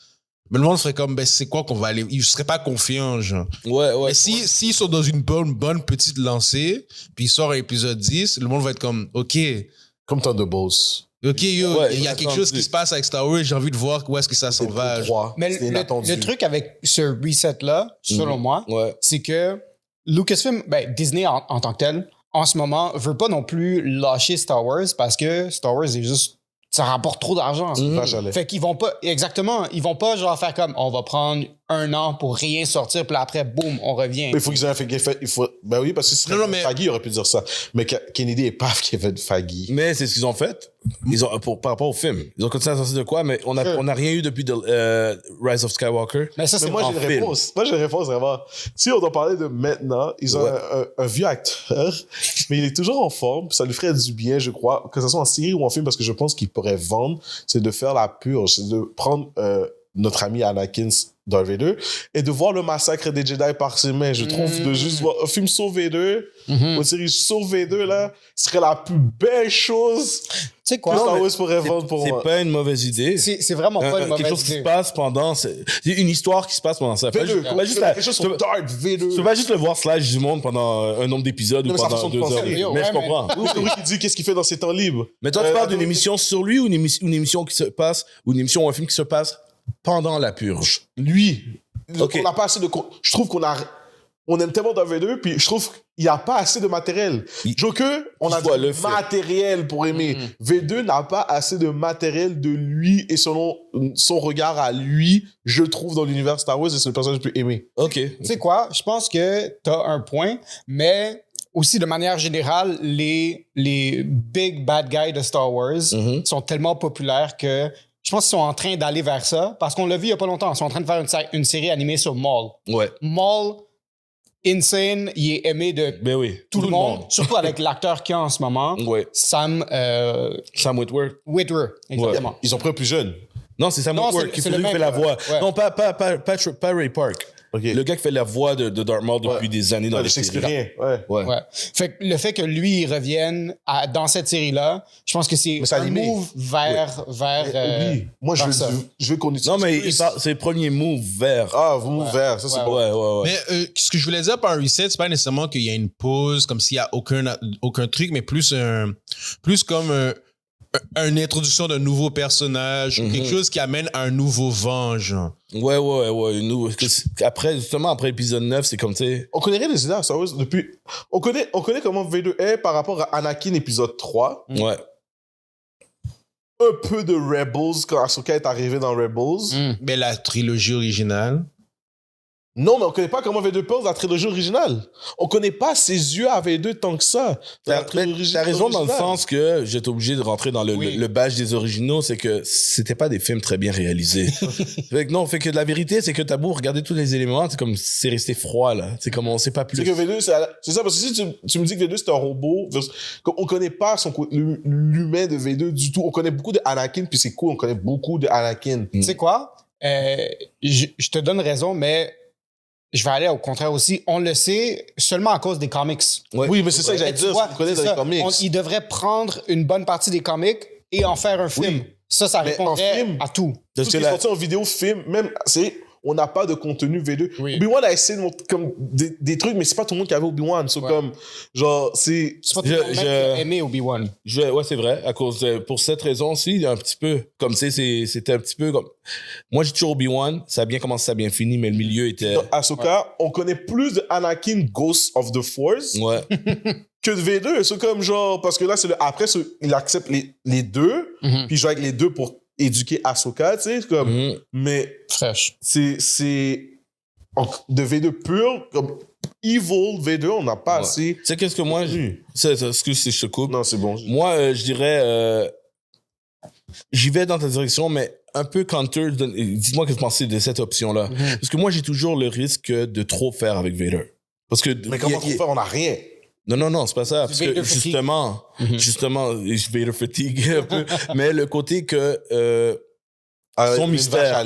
mais le monde ferait comme, ben, c'est quoi qu'on va aller... Ils seraient pas confiants, genre. Ouais. Mais s'ils sont dans une bonne petite lancée, puis ils sortent un épisode 10, le monde va être comme, OK, Comme Thunderbolts. OK, yo, Ouais, il y a quelque chose qui se passe avec Star Wars, j'ai envie de voir où est-ce que ça s'en va. 3. Mais C'était inattendu. le truc avec ce reset-là, selon moi, Ouais. c'est que Lucasfilm, ben, Disney en tant que tel, en ce moment, veut pas non plus lâcher Star Wars parce que Star Wars est juste. Ça rapporte trop d'argent. Vache à lait. Fait qu'ils vont pas. Exactement. Ils vont pas genre faire comme on va prendre 1 an pour rien sortir, puis là, après, boum, on revient. Il faut qu'ils aient un fait. Ben oui, parce que si Non, mais- Faggy aurait pu dire ça. Mais Kennedy est paf Kevin Faggy. Mais c'est ce qu'ils ont fait. Par rapport au film. Ils ont continué à sortir de quoi, mais on n'a rien eu depuis Rise of Skywalker. Mais ça, Mais c'est moi, en j'ai une film. réponse. Moi, j'ai une réponse vraiment. Si on doit parler de maintenant, ils ont Ouais. un vieux acteur, mais il est toujours en forme. Ça lui ferait du bien, je crois, que ce soit en série ou en film, parce que je pense qu'il pourrait vendre. C'est de faire la purge. C'est de prendre notre ami Anakin Darth Vader et de voir le massacre des Jedi par ses mains. Je trouve de juste voir un film sur Vader, une série sur Vader, là, serait la plus belle chose Tu sais que quoi? Star mais Wars pourrait vendre pour C'est moi. pas une mauvaise idée. C'est vraiment pas une Quelque mauvaise chose qui idée. se passe pendant. C'est une histoire qui se passe pendant ça. Vader, Pas juste la- quelque chose tu sur peux- Darth Vader. tu peux pas juste le voir slash du monde pendant un nombre d'épisodes Non, ou mais sa pendant façon de 2 penser, heures. yo, Mais ouais, je comprends. Ou c'est lui qui dit qu'est-ce qu'il fait dans ses temps libres. Mais toi, tu parles d'une attends, émission sur lui ou une émission qui se passe, ou une émission ou un film qui se passe pendant la purge? Lui, Ok. on n'a pas assez de... Je trouve on aime tellement Darth Vader, puis je trouve qu'il n'y a pas assez de matériel. Joker, on a soit du le fait. matériel pour aimer. V2 n'a pas assez de matériel de lui et selon son regard à lui, je trouve, dans l'univers Star Wars, et c'est le personnage le plus aimé. Ok. Tu sais quoi? Je pense que t'as un point, mais aussi, de manière générale, les big bad guys de Star Wars sont tellement populaires que je pense qu'ils sont en train d'aller vers ça. Parce qu'on l'a vu il n'y a pas longtemps. Ils sont en train de faire une série animée sur Maul. Ouais. Maul, insane, il est aimé de tout le monde. Surtout avec l'acteur qu'il y a en ce moment. Ouais. Sam Whitworth. Whitwer, exactement. Ouais. Ils ont pris un plus jeune. Non, c'est Sam Whitworth qui c'est fait la voix. Ouais. Non, pas Ray Park. Okay. Le gars qui fait la voix de Darth Maul depuis des années dans les Shakespearean. Ouais. Fait que le fait que lui, il revienne dans cette série-là, je pense que c'est un move vers moi, vers je veux qu'on utilise. Non, mais c'est le premier move vers. Ah, vous vers, ça c'est bon. Ouais. Mais ce que je voulais dire par un reset, c'est pas nécessairement qu'il y a une pause, comme s'il y a aucun truc, mais plus comme une introduction d'un nouveau personnage, quelque chose qui amène un nouveau vent, genre. Ouais. Après l'épisode 9, c'est comme, tu sais. On connaît rien des idées Star Wars depuis. On connaît comment Vader est par rapport à Anakin épisode 3. Ouais. Un peu de Rebels quand Ahsoka est arrivée dans Rebels. Mais la trilogie originale. Non, mais on connaît pas comment Vader pose la trilogie originale. On connaît pas ses yeux à Vader tant que ça. T'as raison dans le sens que j'étais obligé de rentrer dans le badge des originaux, c'est que c'était pas des films très bien réalisés. fait que la vérité, c'est que t'as beau regarder tous les éléments, c'est comme c'est resté froid, là. C'est comme on sait pas plus. C'est que Vader, c'est ça, parce que si tu me dis que Vader c'est un robot, on connaît pas l'humain de Vader du tout. On connaît beaucoup de Anakin, puis c'est cool, on connaît beaucoup de Anakin. Tu sais quoi? Je te donne raison, mais je vais aller au contraire aussi. On le sait seulement à cause des comics. Ouais. Oui, mais c'est ça que j'allais dire. On connaît dans les comics. Il devrait prendre une bonne partie des comics et en faire un film. Oui. Ça répondrait à tout. Tout ce qui est sorti en vidéo, film, même, on n'a pas de contenu V2. Oui. Obi-Wan a essayé de montrer comme des trucs, mais c'est pas tout le monde qui avait Obi-Wan. C'est comme, genre, c'est pas tout le monde qui a aimé Obi-Wan. Ouais, c'est vrai. Pour cette raison aussi, il y a un petit peu, comme tu sais, c'était un petit peu comme, moi j'ai toujours Obi-Wan, ça a bien commencé, ça a bien fini, mais le milieu était. Dans Ahsoka, on connaît plus de Anakin Ghost of the Force que de V2. C'est comme genre, parce que là, après, il accepte les deux, puis il joue avec les deux pour éduquer Ahsoka, tu sais, comme, mais fraîche. C'est de V2 pur, comme evil V2, on n'a pas assez. Tu sais, qu'est-ce que moi, excuse si je te coupe. Non, c'est bon. Moi, je dirais, j'y vais dans ta direction, mais un peu counter, dites-moi ce que vous pensez de cette option-là. Parce que moi, j'ai toujours le risque de trop faire avec Vader. Parce que. Mais comment trop faire? On n'a rien. Non, c'est pas ça. Parce que justement, Vader fatigue un peu. Mais le côté que son mystère,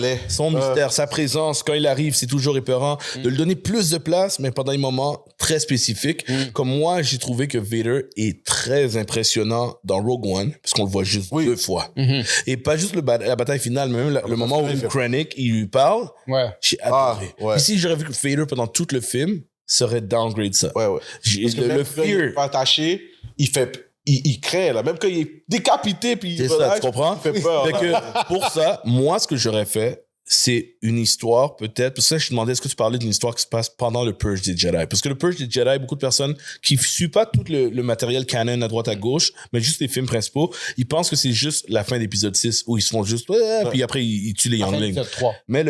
sa présence, quand il arrive, c'est toujours épeurant. De lui donner plus de place, mais pendant des moments très spécifiques. Comme moi, j'ai trouvé que Vader est très impressionnant dans Rogue One, parce qu'on le voit juste 2 fois. Et pas juste la bataille finale, mais même le moment où Krennic, il lui parle. J'ai adoré. Ici, j'aurais vu que Vader, pendant tout le film, serait downgrade ça. Ouais. Parce que le fear. Il est pas attaché, il craint, là. Même quand il est décapité, puis c'est ça, tu comprends? Il fait peur. Fait que, pour ça, moi, ce que j'aurais fait, c'est une histoire, peut-être. Pour ça, je te demandais, est-ce que tu parlais d'une histoire qui se passe pendant le Purge des Jedi? Parce que le Purge des Jedi, beaucoup de personnes qui ne suivent pas tout le matériel canon à droite à gauche, mais juste les films principaux, ils pensent que c'est juste la fin d'épisode 6 où ils se font juste, puis après, ils tuent les Younglings. Épisode 3. Mais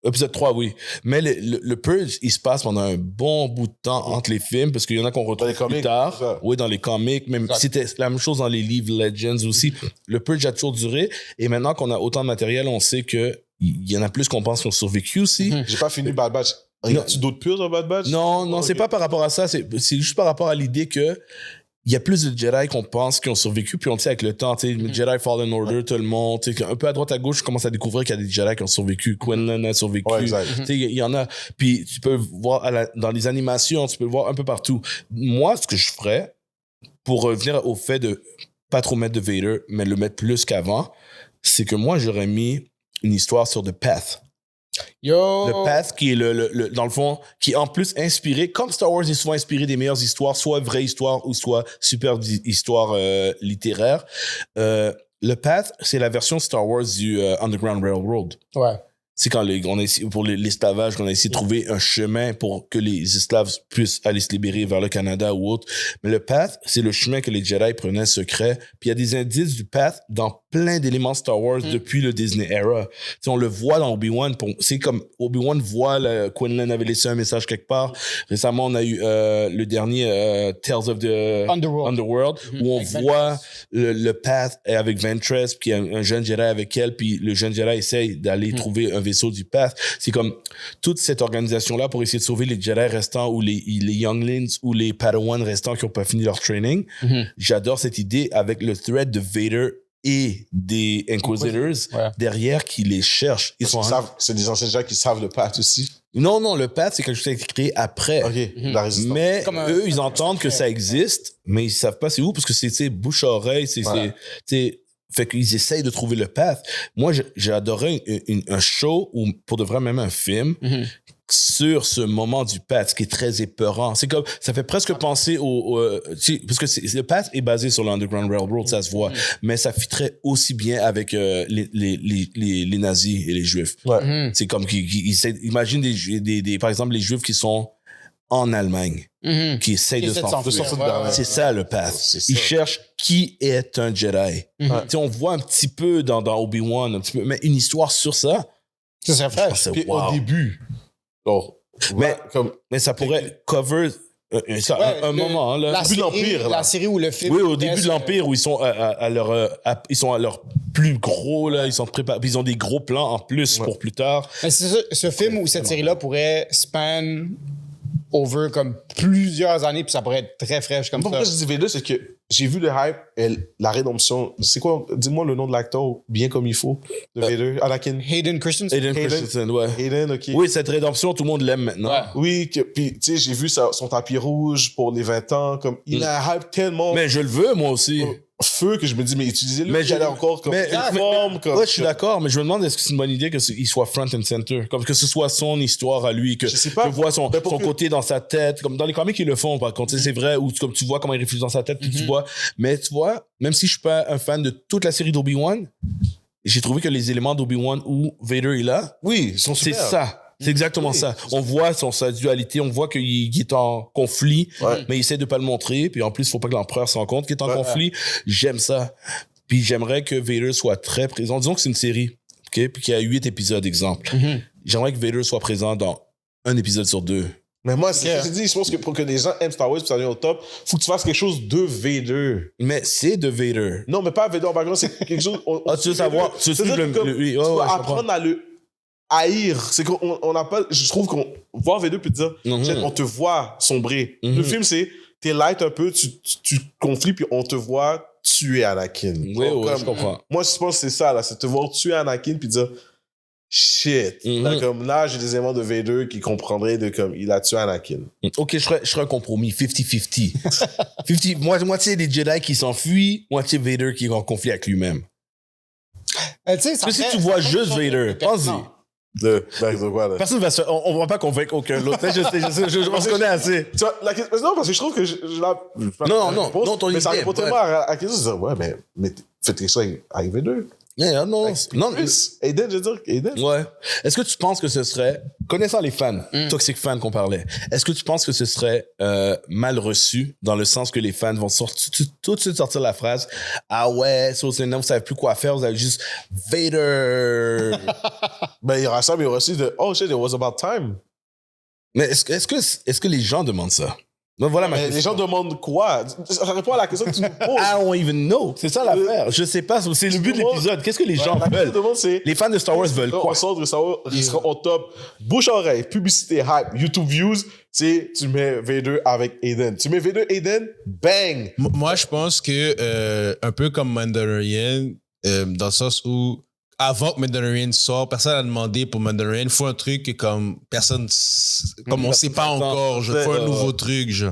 Épisode 3, oui. Mais le Purge, il se passe pendant un bon bout de temps entre les films, parce qu'il y en a qu'on retrouve plus tard. Oui, dans les comics. Même c'était la même chose dans les livres Legends aussi. Le Purge a toujours duré. Et maintenant qu'on a autant de matériel, on sait que il y en a plus qu'on pense qui ont survécu aussi. J'ai pas fini Bad Batch. Y a-tu d'autres purs dans Bad Batch? Non, c'est pas par rapport à ça. C'est juste par rapport à l'idée que il y a plus de Jedi qu'on pense qui ont survécu, puis on le sait avec le temps, tu sais, Jedi Fallen Order, tout le monde, tu sais, un peu à droite à gauche, je commence à découvrir qu'il y a des Jedi qui ont survécu, Quinlan a survécu, tu sais, il y en a, puis tu peux voir dans les animations, tu peux le voir un peu partout. Moi, ce que je ferais, pour revenir au fait de pas trop mettre de Vader, mais le mettre plus qu'avant, c'est que moi, j'aurais mis une histoire sur The Path. Le Path, qui est dans le fond, qui est en plus inspiré, comme Star Wars est souvent inspiré des meilleures histoires, soit vraies histoires ou soit super histoires littéraires. Le Path, c'est la version Star Wars du Underground Railroad. Ouais. C'est quand on a essayé, pour l'esclavage, qu'on a essayé de trouver un chemin pour que les esclaves puissent aller se libérer vers le Canada ou autre. Mais le Path, c'est le chemin que les Jedi prenaient secret. Puis il y a des indices du Path dans plein d'éléments Star Wars depuis le Disney era. T'sais, on le voit dans Obi-Wan. C'est comme Obi-Wan voit Quinlan avait laissé un message quelque part. Récemment, on a eu le dernier Tales of the Underworld où on voit le path avec Ventress, puis un jeune Jedi avec elle, puis le jeune Jedi essaye d'aller trouver un vaisseau du path. C'est comme toute cette organisation-là pour essayer de sauver les Jedi restants ou les younglings ou les Padawans restants qui n'ont pas fini leur training. J'adore cette idée avec le thread de Vader et des Inquisitors derrière qui les cherchent. C'est des anciens gens qui savent le path aussi. Non, le path, c'est quelque chose qui a été créé après. OK, la résistance. Mais eux, ils entendent que ça existe, mais ils savent pas c'est où parce que c'est bouche-oreille, fait qu'ils essayent de trouver le path. Moi, j'ai adoré un show ou pour de vrai même un film sur ce moment du path qui est très épeurant. C'est comme ça fait presque penser parce que le path est basé sur l'Underground Railroad, ça se voit, mais ça fitterait aussi bien avec les nazis et les juifs. C'est comme imagine par exemple les juifs qui sont en Allemagne qui essayent de s'enfuir. C'est ça le path. Ils cherchent qui est un Jedi. On voit un petit peu dans Obi-Wan, mais une histoire sur ça. Ça serait fraîche. Puis au début. Mais ça pourrait cover un moment. Là. Début de l'Empire. La série ou le film. Oui, au début de l'Empire où ils sont à leur plus gros, là, ils sont préparés. Ils ont des gros plans en plus pour plus tard. Mais c'est ça, ce film ou cette série-là pourrait span over comme plusieurs années, puis ça pourrait être très fraîche comme ça. Pourquoi je dis V2, c'est que j'ai vu le hype et la rédemption. C'est quoi? Dis-moi le nom de l'acteur bien comme il faut de V2. Anakin. Hayden Christensen. Hayden Christensen, ouais. Hayden, OK. Oui, cette rédemption, tout le monde l'aime maintenant. Ouais. Oui, puis tu sais, j'ai vu son tapis rouge pour les 20 ans. Comme, il a un hype tellement Mais je le veux, moi aussi. feu que je me dis, mais utilisez-le. Mais j'allais encore comme forme. Ouais, je suis d'accord, mais je me demande est-ce que c'est une bonne idée qu'il soit front and center, comme que ce soit son histoire à lui, que je vois son côté dans sa tête, comme dans les comics ils le font par contre, c'est vrai, ou comme tu vois comment il réfléchit dans sa tête, puis tu vois, mais tu vois, même si je suis pas un fan de toute la série d'Obi-Wan, j'ai trouvé que les éléments d'Obi-Wan où Vader est là, oui, ils sont super. C'est ça. C'est exactement ça. On voit sa dualité, on voit qu'il est en conflit, mais il essaie de pas le montrer. Puis en plus, il faut pas que l'empereur se rende compte qu'il est en conflit. J'aime ça. Puis j'aimerais que Vader soit très présent. Disons que c'est une série, ok, puis qu'il y a 8 épisodes, exemple. J'aimerais que Vader soit présent dans un épisode sur 2. Mais moi, c'est ce que je dis. Je pense que pour que les gens aiment Star Wars et ça aille au top, faut que tu fasses quelque chose de Vader. Mais c'est de Vader. Non, mais pas Vader en background, c'est quelque chose... tu veux savoir, tu dois apprendre à le haïr. C'est qu'on n'a pas... Je trouve qu'on... Voir V2 peut te dire, on te voit sombrer. Le film, c'est... T'es light un peu, tu conflis, puis on te voit tuer Anakin. Oui, je comprends. Moi, je pense que c'est ça, là. C'est te voir tuer Anakin, puis dire... Shit. Là, j'ai des éléments de V2 qui comprendraient de comme il a tué Anakin. Ok, je ferais un compromis 50-50. Moitié des Jedi qui s'enfuient, moitié Vader qui est en conflit avec lui-même. Parce que si tu vois juste Vader, pense-y. Personne va on va pas convaincre aucun autre. On se connaît assez. Non, parce que je trouve que non, ton idée. Mais ça répond tellement à la question. Ouais, mais faites quelque chose avec V2. Non. Aiden, je veux dire, Aiden. Ouais. Est-ce que tu penses que ce serait, connaissant les fans, toxic fans qu'on parlait, est-ce que tu penses que ce serait mal reçu dans le sens que les fans vont tout de suite sortir la phrase « Ah ouais, vous savez plus quoi faire, vous avez juste Vader! » Ben, il y aura ça, mais il y aura aussi de « Oh shit, it was about time. » Mais est-ce que les gens demandent ça? Donc voilà ma question. Les gens demandent quoi? Ça répond à la question que tu nous poses. I don't even know. C'est ça l'affaire. Je sais pas. C'est le but de l'épisode. Qu'est-ce que les gens veulent? Les fans de Star Wars veulent quoi? On sort de Star Wars, il sera au top. Bouche-oreille, publicité, hype, YouTube views. Tu mets V2 avec Aiden. Tu mets V2, Aiden, bang! Moi, je pense que, un peu comme Mandalorian, dans le sens où avant que Mandalorian sorte, personne n'a demandé pour Mandalorian. Il faut un truc que comme personne, comme on sait pas encore, je fais un nouveau truc. Je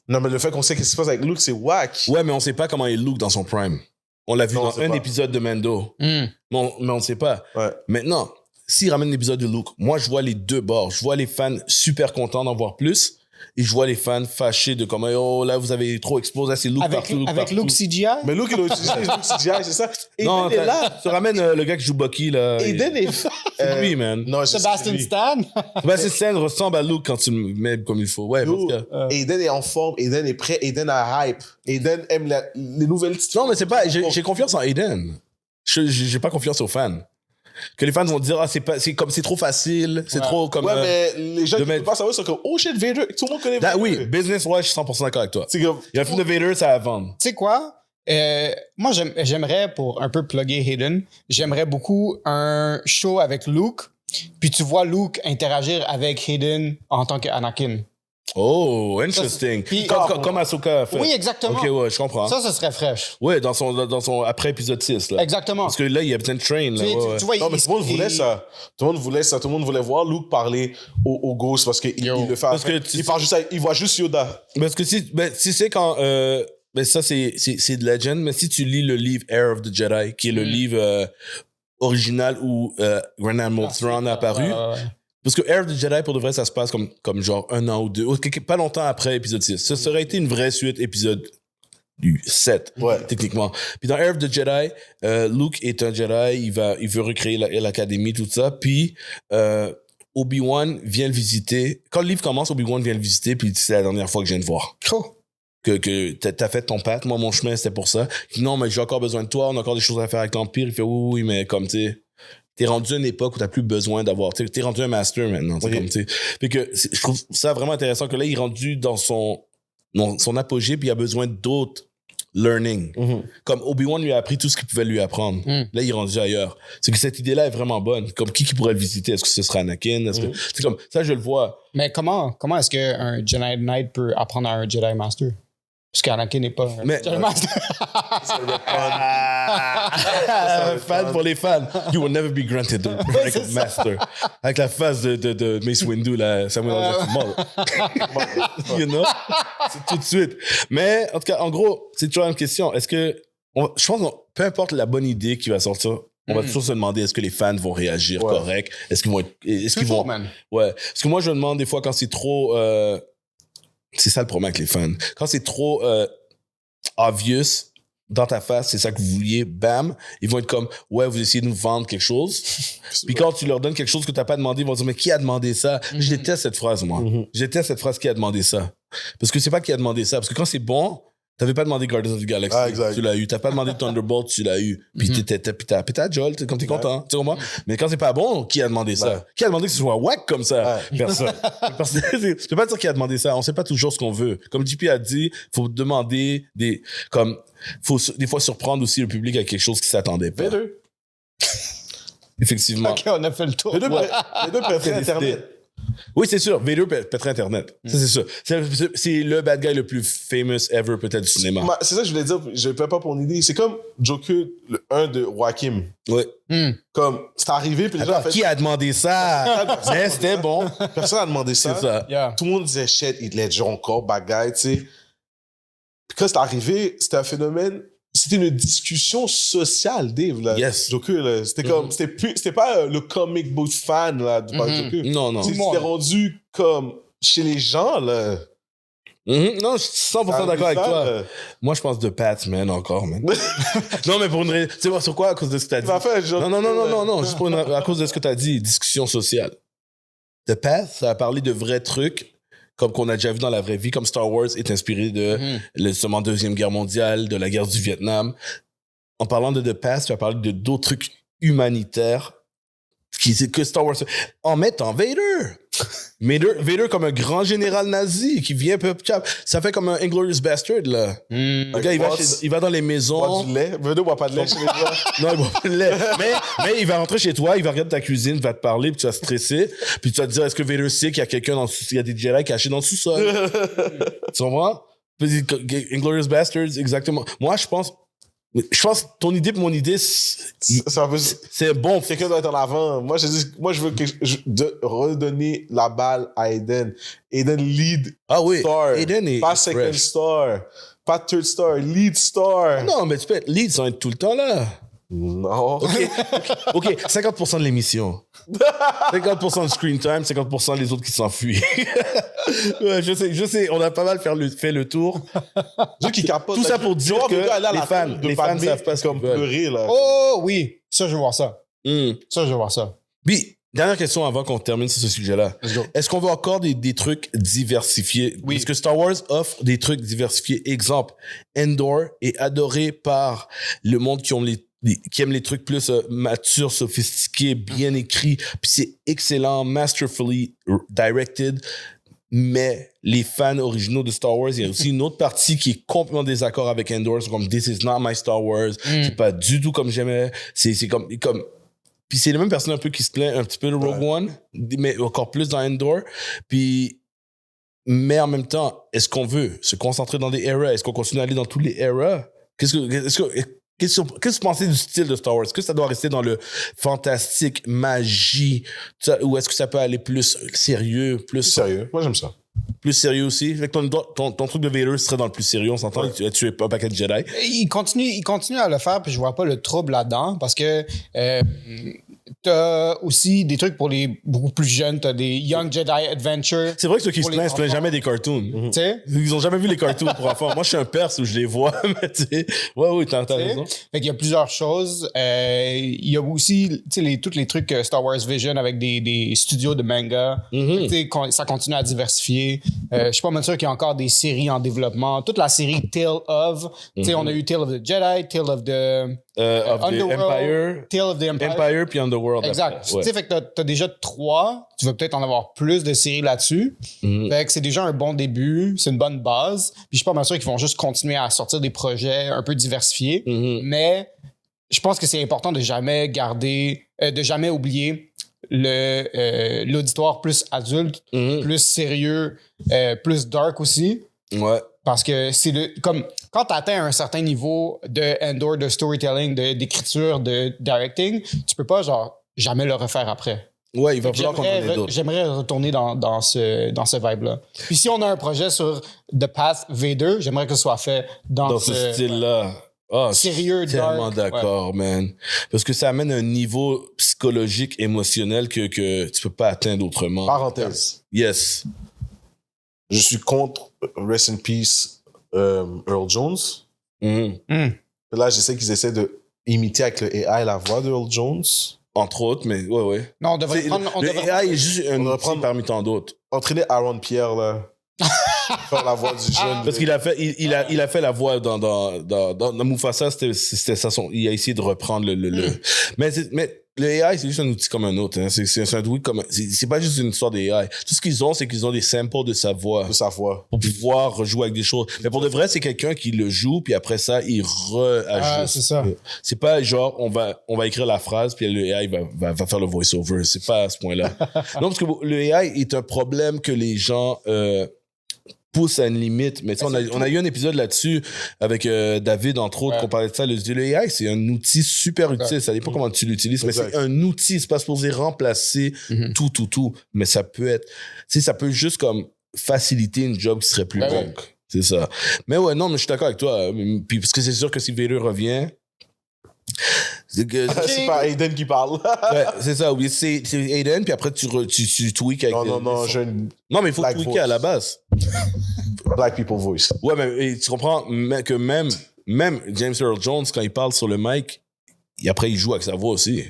Non, mais le fait qu'on sait ce qui se passe avec Luke, c'est whack. Ouais, mais on sait pas comment est Luke dans son prime. On l'a vu dans un épisode de Mando. Mais on sait pas. Ouais. Maintenant, s'ils ramènent l'épisode de Luke, moi, je vois les deux bords. Je vois les fans super contents d'en voir plus. et je vois les fans fâchés de comment, oh là, vous avez trop exposé, c'est Luke partout. Avec Luke CGI? Mais Luke, il a utilisé Luke CGI, c'est ça. Non, Aiden est là. tu ramènes le gars qui joue Bucky, là. Aiden est... C'est lui, man. Non, Sebastian Stan? Sebastian Stan ressemble à Luke quand tu le mets comme il faut. Ouais, parce que... Aiden est en forme, Aiden est prêt, Aiden a hype. Aiden aime les nouvelles... Non, mais c'est pas... J'ai confiance en Aiden. J'ai pas confiance aux fans. Que les fans vont dire, c'est trop facile, c'est trop comme... Ouais, mais les gens qui ne mettre- peuvent pas savoir sont comme, oh shit, Vader, tout le monde connaît Vader. Oui, business-wise, je suis 100% d'accord avec toi. C'est comme... Il y a un film de Vader, ça à vendre. Tu sais quoi? Moi, j'aimerais, pour un peu plugger Hayden, j'aimerais beaucoup un show avec Luke, puis tu vois Luke interagir avec Hayden en tant qu'Anakin. Oh, interesting. Puis- Comme Ahsoka a fait. Oui, exactement. Ok, ouais, je comprends. Ça serait fraîche. Ouais, dans son après épisode 6, là. Exactement. Parce que là, il y a besoin de train, là. Tu- ouais, ouais. tu vois, Non, mais tout le monde voulait ça. Tout le monde voulait ça. Tout le monde voulait voir Luke parler au Ghost parce qu'il le fait. Parce que il parle juste il voit juste Yoda. Parce que si c'est quand... ça, c'est de Legend, mais si tu lis le livre Heir of the Jedi, qui est le livre original où Grand Admiral Thrawn a apparu, parce que Heir of the Jedi, pour de vrai, ça se passe comme genre 1 an ou 2, pas longtemps après épisode 6. Ça aurait été une vraie suite épisode 7, Ouais. techniquement. Puis dans Heir of the Jedi, Luke est un Jedi, il veut recréer l'académie, tout ça, puis Obi-Wan vient le visiter. Quand le livre commence, Obi-Wan vient le visiter, puis c'est la dernière fois que je viens de voir. Que t'as fait ton path, moi mon chemin c'était pour ça. Non, mais j'ai encore besoin de toi, on a encore des choses à faire avec l'Empire. Il fait oui, mais comme tu sais, t'es rendu à une époque où t'as plus besoin d'avoir, t'es rendu un master maintenant. Oui. Comme tu sais. Fait que je trouve ça vraiment intéressant que là il est rendu dans son apogée, puis il a besoin d'autres learning. Comme Obi-Wan lui a appris tout ce qu'il pouvait lui apprendre. Là il est rendu ailleurs. C'est que cette idée-là est vraiment bonne. Comme qui pourrait le visiter? Est-ce que ce sera Anakin? Est-ce que c'est comme ça je le vois. Mais comment est-ce qu'un Jedi Knight peut apprendre à un Jedi Master? Parce qu'Anakin n'est pas un Jedi Master. Fan pour les fans. You will never be granted the rank of master. Avec la face de Mace Windu, là, Samuel L. Jackson. You know? C'est tout de suite. Mais, en tout cas, en gros, c'est toujours une question. Est-ce que, je pense que peu importe la bonne idée qui va sortir, on va toujours se demander est-ce que les fans vont réagir correct? Est-ce qu'ils vont Toujours, man. Ouais. Parce que moi, je me demande des fois quand c'est trop, c'est ça le problème avec les fans. Quand c'est trop obvious dans ta face, c'est ça que vous vouliez, bam, ils vont être comme, ouais, vous essayez de nous vendre quelque chose. Puis quand tu leur donnes quelque chose que t'as pas demandé, ils vont dire, mais qui a demandé ça? Je déteste cette phrase, moi. Je déteste cette phrase, qui a demandé ça? Parce que c'est pas qui a demandé ça. Parce que quand c'est bon, t'avais pas demandé Guardians of the Galaxy, tu l'as eu. T'as pas demandé Thunderbolt, tu l'as eu. Puis t'as jolle, comme t'es content. Tu sais comment? Mais quand c'est pas bon, qui a demandé ça? Qui a demandé que ce soit whack comme ça? Personne. Je peux pas dire qui a demandé ça. On sait pas toujours ce qu'on veut. Comme JP a dit, faut demander faut des fois surprendre aussi le public avec quelque chose qui s'attendait pas. Vader. Effectivement. OK, on a fait le tour. Les deux préfèrent Internet. Oui, c'est sûr. Vader pèterait Internet. Ça, c'est sûr. C'est le bad guy le plus famous ever, peut-être, du cinéma. C'est ça que je voulais dire. Je ne peux pas pour une idée. C'est comme Joker, le 1 de Joaquin. Oui. Comme, c'est arrivé, puis les gens ont fait... Qui a demandé ça? Mais c'était bon. Personne n'a demandé ça. C'est ça. Yeah. Tout le monde disait shit, il Ledger encore, bad guy, tu sais. Puis quand c'est arrivé, c'était un phénomène... C'était une discussion sociale, Dave, là. Yes. Joker, là. C'était comme... C'était pas le comic book fan, là, de Joker. Non, non. C'était rendu comme... Chez les gens, là. Non, je suis 100% d'accord avec toi. Moi, je pense de Pat, man, encore, man. Non, mais pour une raison. Tu sais, sur quoi, à cause de ce que t'as dit? Non, juste à cause de ce que t'as dit, discussion sociale. The Path, ça a parlé de vrais trucs, comme qu'on a déjà vu dans la vraie vie, comme Star Wars est inspiré de justement Deuxième Guerre mondiale, de la guerre du Vietnam. En parlant de The Path, tu as parlé de d'autres trucs humanitaires que Star Wars. En mettant Vader comme un grand général nazi qui vient peu ça fait comme un Inglourious Bastard, là. Le gars, il va dans les maisons. Bois du lait. Vader boit pas de lait chez les gens. Non, il boit pas de lait. mais il va rentrer chez toi, il va regarder ta cuisine, il va te parler, puis tu vas stresser, puis tu vas te dire, est-ce que Vader sait qu'il y a quelqu'un il y a des Jedi cachés dans le sous-sol? Tu comprends? Inglourious Bastards, exactement. Moi, je pense ton idée pour mon idée, c'est bon. Quelqu'un doit être en avant. Moi, je veux redonner la balle à Aiden. Aiden lead star. Aiden est pas second fresh. star. Pas third star. Lead star. Non, mais tu peux être lead sans être tout le temps là. Non. OK, 50% de l'émission. 50% de screen time, 50% les autres qui s'enfuient. Ouais, je sais, on a pas mal fait le tour. Ceux qui capotent. Tout ça pour dire que les fans savent pas ce comme qu'ils veulent. pleurer, là. Oh oui, ça, je veux voir ça. Hmm. Ça, je veux voir ça. Puis, dernière question avant qu'on termine sur ce sujet-là. Let's go. Est-ce qu'on veut encore des trucs diversifiés? Oui. Parce que Star Wars offre des trucs diversifiés. Exemple, Endor est adoré par le monde qui aime les trucs plus matures, sophistiqués, bien écrits. Puis c'est excellent, masterfully directed. Mais les fans originaux de Star Wars, il y a aussi une autre partie qui est complètement désaccord avec Endor. C'est comme, this is not my Star Wars. C'est pas du tout comme j'aimais. C'est comme puis c'est les mêmes personnes un peu qui se plaignent un petit peu de Rogue One, mais encore plus dans Endor. Puis, mais en même temps, est-ce qu'on veut se concentrer dans des eras? Est-ce qu'on continue à aller dans tous les eras? Qu'est-ce que vous pensez du style de Star Wars? Est-ce que ça doit rester dans le fantastique, magie, ou est-ce que ça peut aller plus sérieux, plus Sérieux, moi j'aime ça. Plus sérieux aussi? Fait que ton truc de Vader serait dans le plus sérieux, on s'entend? Ouais. Tu as tué pas un paquet de Jedi. Il continue à le faire, puis je vois pas le trouble là-dedans, parce que t'as aussi des trucs pour les beaucoup plus jeunes. T'as des Young Jedi Adventure. C'est vrai que ceux qui se Pour les plaignent enfants. jamais des cartoons. Tu sais? Ils ont jamais vu les cartoons pour enfants. Moi, je suis un perse où je les vois, mais tu sais. Ouais, t'as raison. Fait qu'il y a plusieurs choses. Il y a aussi, tu sais, tous les trucs Star Wars Vision avec des studios de manga. Tu sais, ça continue à diversifier. Je suis pas mal sûr qu'il y a encore des séries en développement. Toute la série Tale of. Tu sais, on a eu Tale of the Jedi, Tale of the Of the Underworld, Empire. Tale of the Empire. Empire puis Underworld. Exact. après. Ouais. Tu sais, fait que t'as déjà 3. Tu vas peut-être en avoir plus de séries là-dessus. Fait que c'est déjà un bon début. C'est une bonne base. Puis je suis pas mal sûr qu'ils vont juste continuer à sortir des projets un peu diversifiés. Mais je pense que c'est important de jamais jamais oublier l'auditoire plus adulte, plus sérieux, plus dark aussi. Ouais. Parce que c'est comme quand tu atteins un certain niveau de Endor, de storytelling, d'écriture, de directing, tu peux pas genre jamais le refaire après. Ouais, il va falloir qu'on en ait d'autres. J'aimerais retourner dans ce vibe-là. Puis si on a un projet sur The Path Vader, j'aimerais que ce soit fait dans ce style-là. Ah, sérieux, je suis tellement dark, d'accord, man. Parce que ça amène un niveau psychologique, émotionnel que tu peux pas atteindre autrement. Parenthèse. Yes. Je suis contre Rest in Peace Earl Jones. Là, je sais qu'ils essaient de imiter avec le AI la voix de Earl Jones. Entre autres, mais ouais. Non, on devrait prendre... le AI est juste un outil prendre- parmi tant d'autres. Entraîner Aaron Pierre, là. Faire la voix du jeune. Parce qu'il a fait, il a fait la voix dans Mufasa, c'était ça il a essayé de reprendre mais le AI, c'est juste un outil comme un autre, hein. C'est un outil comme, c'est pas juste une histoire d'AI. Tout ce qu'ils ont, c'est qu'ils ont des samples de sa voix. De sa voix. Pour pouvoir rejouer avec des choses. Mais pour de vrai, c'est quelqu'un qui le joue, puis après ça, il réajuste. c'est ça. C'est pas genre, on va écrire la phrase, puis le AI va faire le voice-over. C'est pas à ce point-là. Non, parce que le AI est un problème que les gens, pousse à une limite. Mais tu sais, on a eu un épisode là-dessus avec David, entre autres, qu'on parlait de ça. Le AI, c'est un outil super utile. Ça dépend comment tu l'utilises, mais c'est un outil. C'est pas supposé remplacer tout. Mais ça peut être... Tu sais, ça peut juste comme faciliter une job qui serait plus longue. C'est ça. Mais ouais, non, mais je suis d'accord avec toi. Puis, parce que c'est sûr que si Vader revient... C'est pas Aiden qui parle. Ouais, c'est ça, oui. C'est Aiden, puis après, tu tweaks avec... Non, j'ai une Non, mais il faut Black tweaker voice. à la base. Black People Voice. Ouais, mais tu comprends que même James Earl Jones, quand il parle sur le mic, et après, il joue avec sa voix aussi.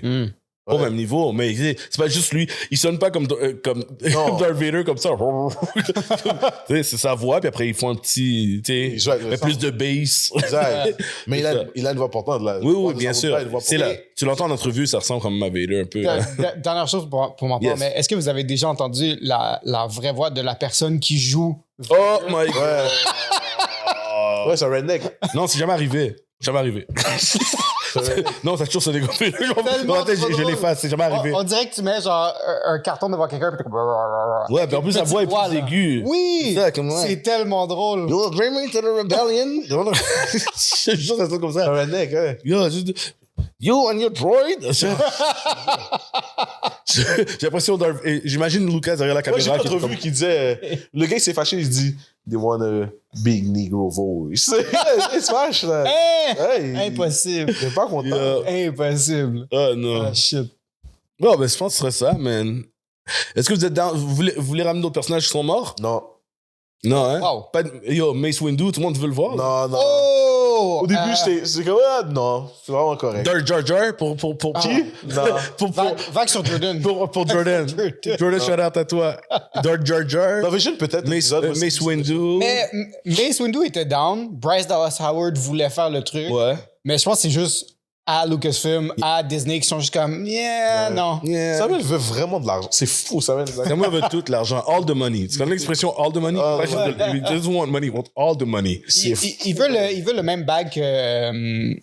Au même niveau, mais c'est pas juste lui. Il sonne pas comme Darth Vader, comme ça. Tu sais, c'est sa voix, puis après, ils font un petit... Tu sais, mais plus de bass. Exact. Mais il a une voix portante, là. Oui, bien sûr. C'est là. Tu l'entends en entrevue, ça ressemble comme à Vader un peu. Dernière chose pour m'en parler, mais est-ce que vous avez déjà entendu la vraie voix de la personne qui joue? Oh my God! Ouais, c'est un redneck. Non, c'est jamais arrivé. Non, ça a toujours se dégoupé. Je l'efface, c'est jamais arrivé. On dirait que tu mets genre un carton devant quelqu'un puis t'es Ouais, puis en plus, sa voix est plus aiguë. Oui! C'est ça, comme ouais. C'est tellement drôle. Yo, bring me to the rebellion. Je jure, ça sonne comme ça. Un redneck, ouais. Yo, you and your droid. J'ai l'impression j'imagine Lucas derrière la Moi, j'ai caméra. une entrevue qui disait... Le gars, il s'est fâché, il se dit... they want a big Negro voice. Hey, Smash, là. Hey, Impossible. il est pas content. Impossible. Ah, non. Ah, shit. Bon, ben, je pense que ce serait ça, man. Est-ce que vous êtes down? Vous voulez ramener d'autres personnages qui sont morts? Non. Non, hein? Wow. Pas de- Yo, Mace Windu, tout le monde veut le voir? là? Non. Oh! Au début, j'étais comme, non, c'est vraiment correct. Darth Jar Jar pour Qui? Non. Vague sur Jordan. pour Jordan. Jordan, shout out à toi. Darth Jar Jar. Dans Vision, peut-être. Mace Windu. Mais Mace Windu était down. Bryce Dallas Howard voulait faire le truc. Ouais. Mais je pense que c'est juste à Lucasfilm, à Disney qui sont juste comme, non. Yeah. Samuel veut vraiment de l'argent. C'est fou, Samuel. Samuel veut tout l'argent. All the money. Tu connais l'expression all the money? Ah, He doesn't want money, he wants all the money. Il veut le même bag que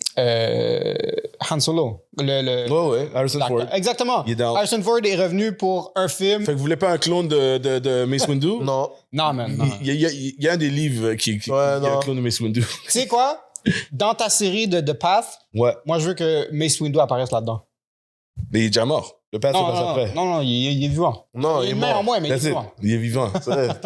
Han Solo. Ouais, Harrison Ford. Exactement. Il est down. Harrison Ford est revenu pour un film. Fait que vous voulez pas un clone de Mace Windu? Non. Non, man. Non. Il y a un des livres qui il y a un non. clone de Mace Windu. Tu sais quoi? Dans ta série de The Path, Ouais. moi, je veux que Mace Windu apparaisse là-dedans. Mais il est déjà mort. Le père, c'est Non, pas ça non, après. non, il est vivant. Non, il est une main en mort. moins, mais il est That's it. vivant. Il est vivant.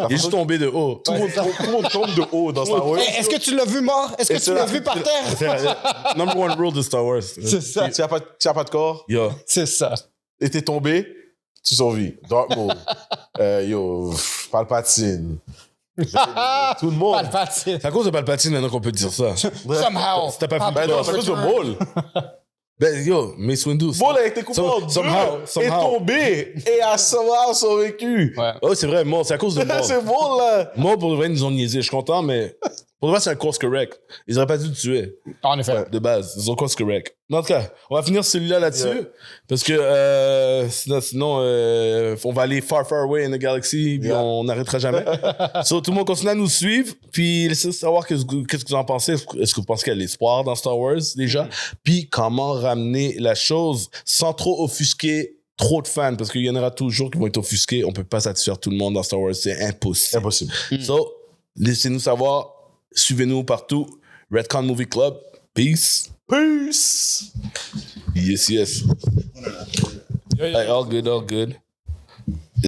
Il est juste tombé de haut. Tout le monde tombe de haut dans Star Wars. Est-ce que tu l'as vu mort? Est-ce que tu l'as vu par terre? C'est number one rule de Star Wars. C'est ça. Tu n'as pas de corps, Yo. C'est ça. et t'es tombé, tu survis. Dark Maul. Palpatine. Tout le monde. Palpatine. C'est à cause de Palpatine maintenant qu'on peut dire ça. Somehow. Si t'as pas Ben vu non, c'est à cause de Maul. Ben yo, Mace Windu. Maul a été coupé en deux, somehow. est tombé et a somehow survécu. Ouais. Oh, c'est vrai, Maul, c'est à cause de Maul. C'est Maul, là. Maul, pour le vrai, ils nous ont niaisé. Je suis content, mais pour le vrai, c'est un course correct. Ils auraient pas dû le tuer, En effet. de base. Ils ont course correct. Mais en tout cas, on va finir celui-là là-dessus. Yeah. Parce que sinon on va aller far, far away in the galaxy, puis Yeah. on n'arrêtera jamais. So, tout le monde continue à nous suivre, puis laissez savoir qu'est-ce que vous en pensez. Est-ce que vous pensez qu'il y a de l'espoir dans Star Wars, déjà? Puis comment ramener la chose sans trop offusquer trop de fans, parce qu'il y en aura toujours qui vont être offusqués. On peut pas satisfaire tout le monde dans Star Wars, c'est impossible. Impossible. So, laissez-nous savoir. Suivez-nous partout. Redcon Movie Club. Peace. Peace. Yes, yes. Hey, all good, all good.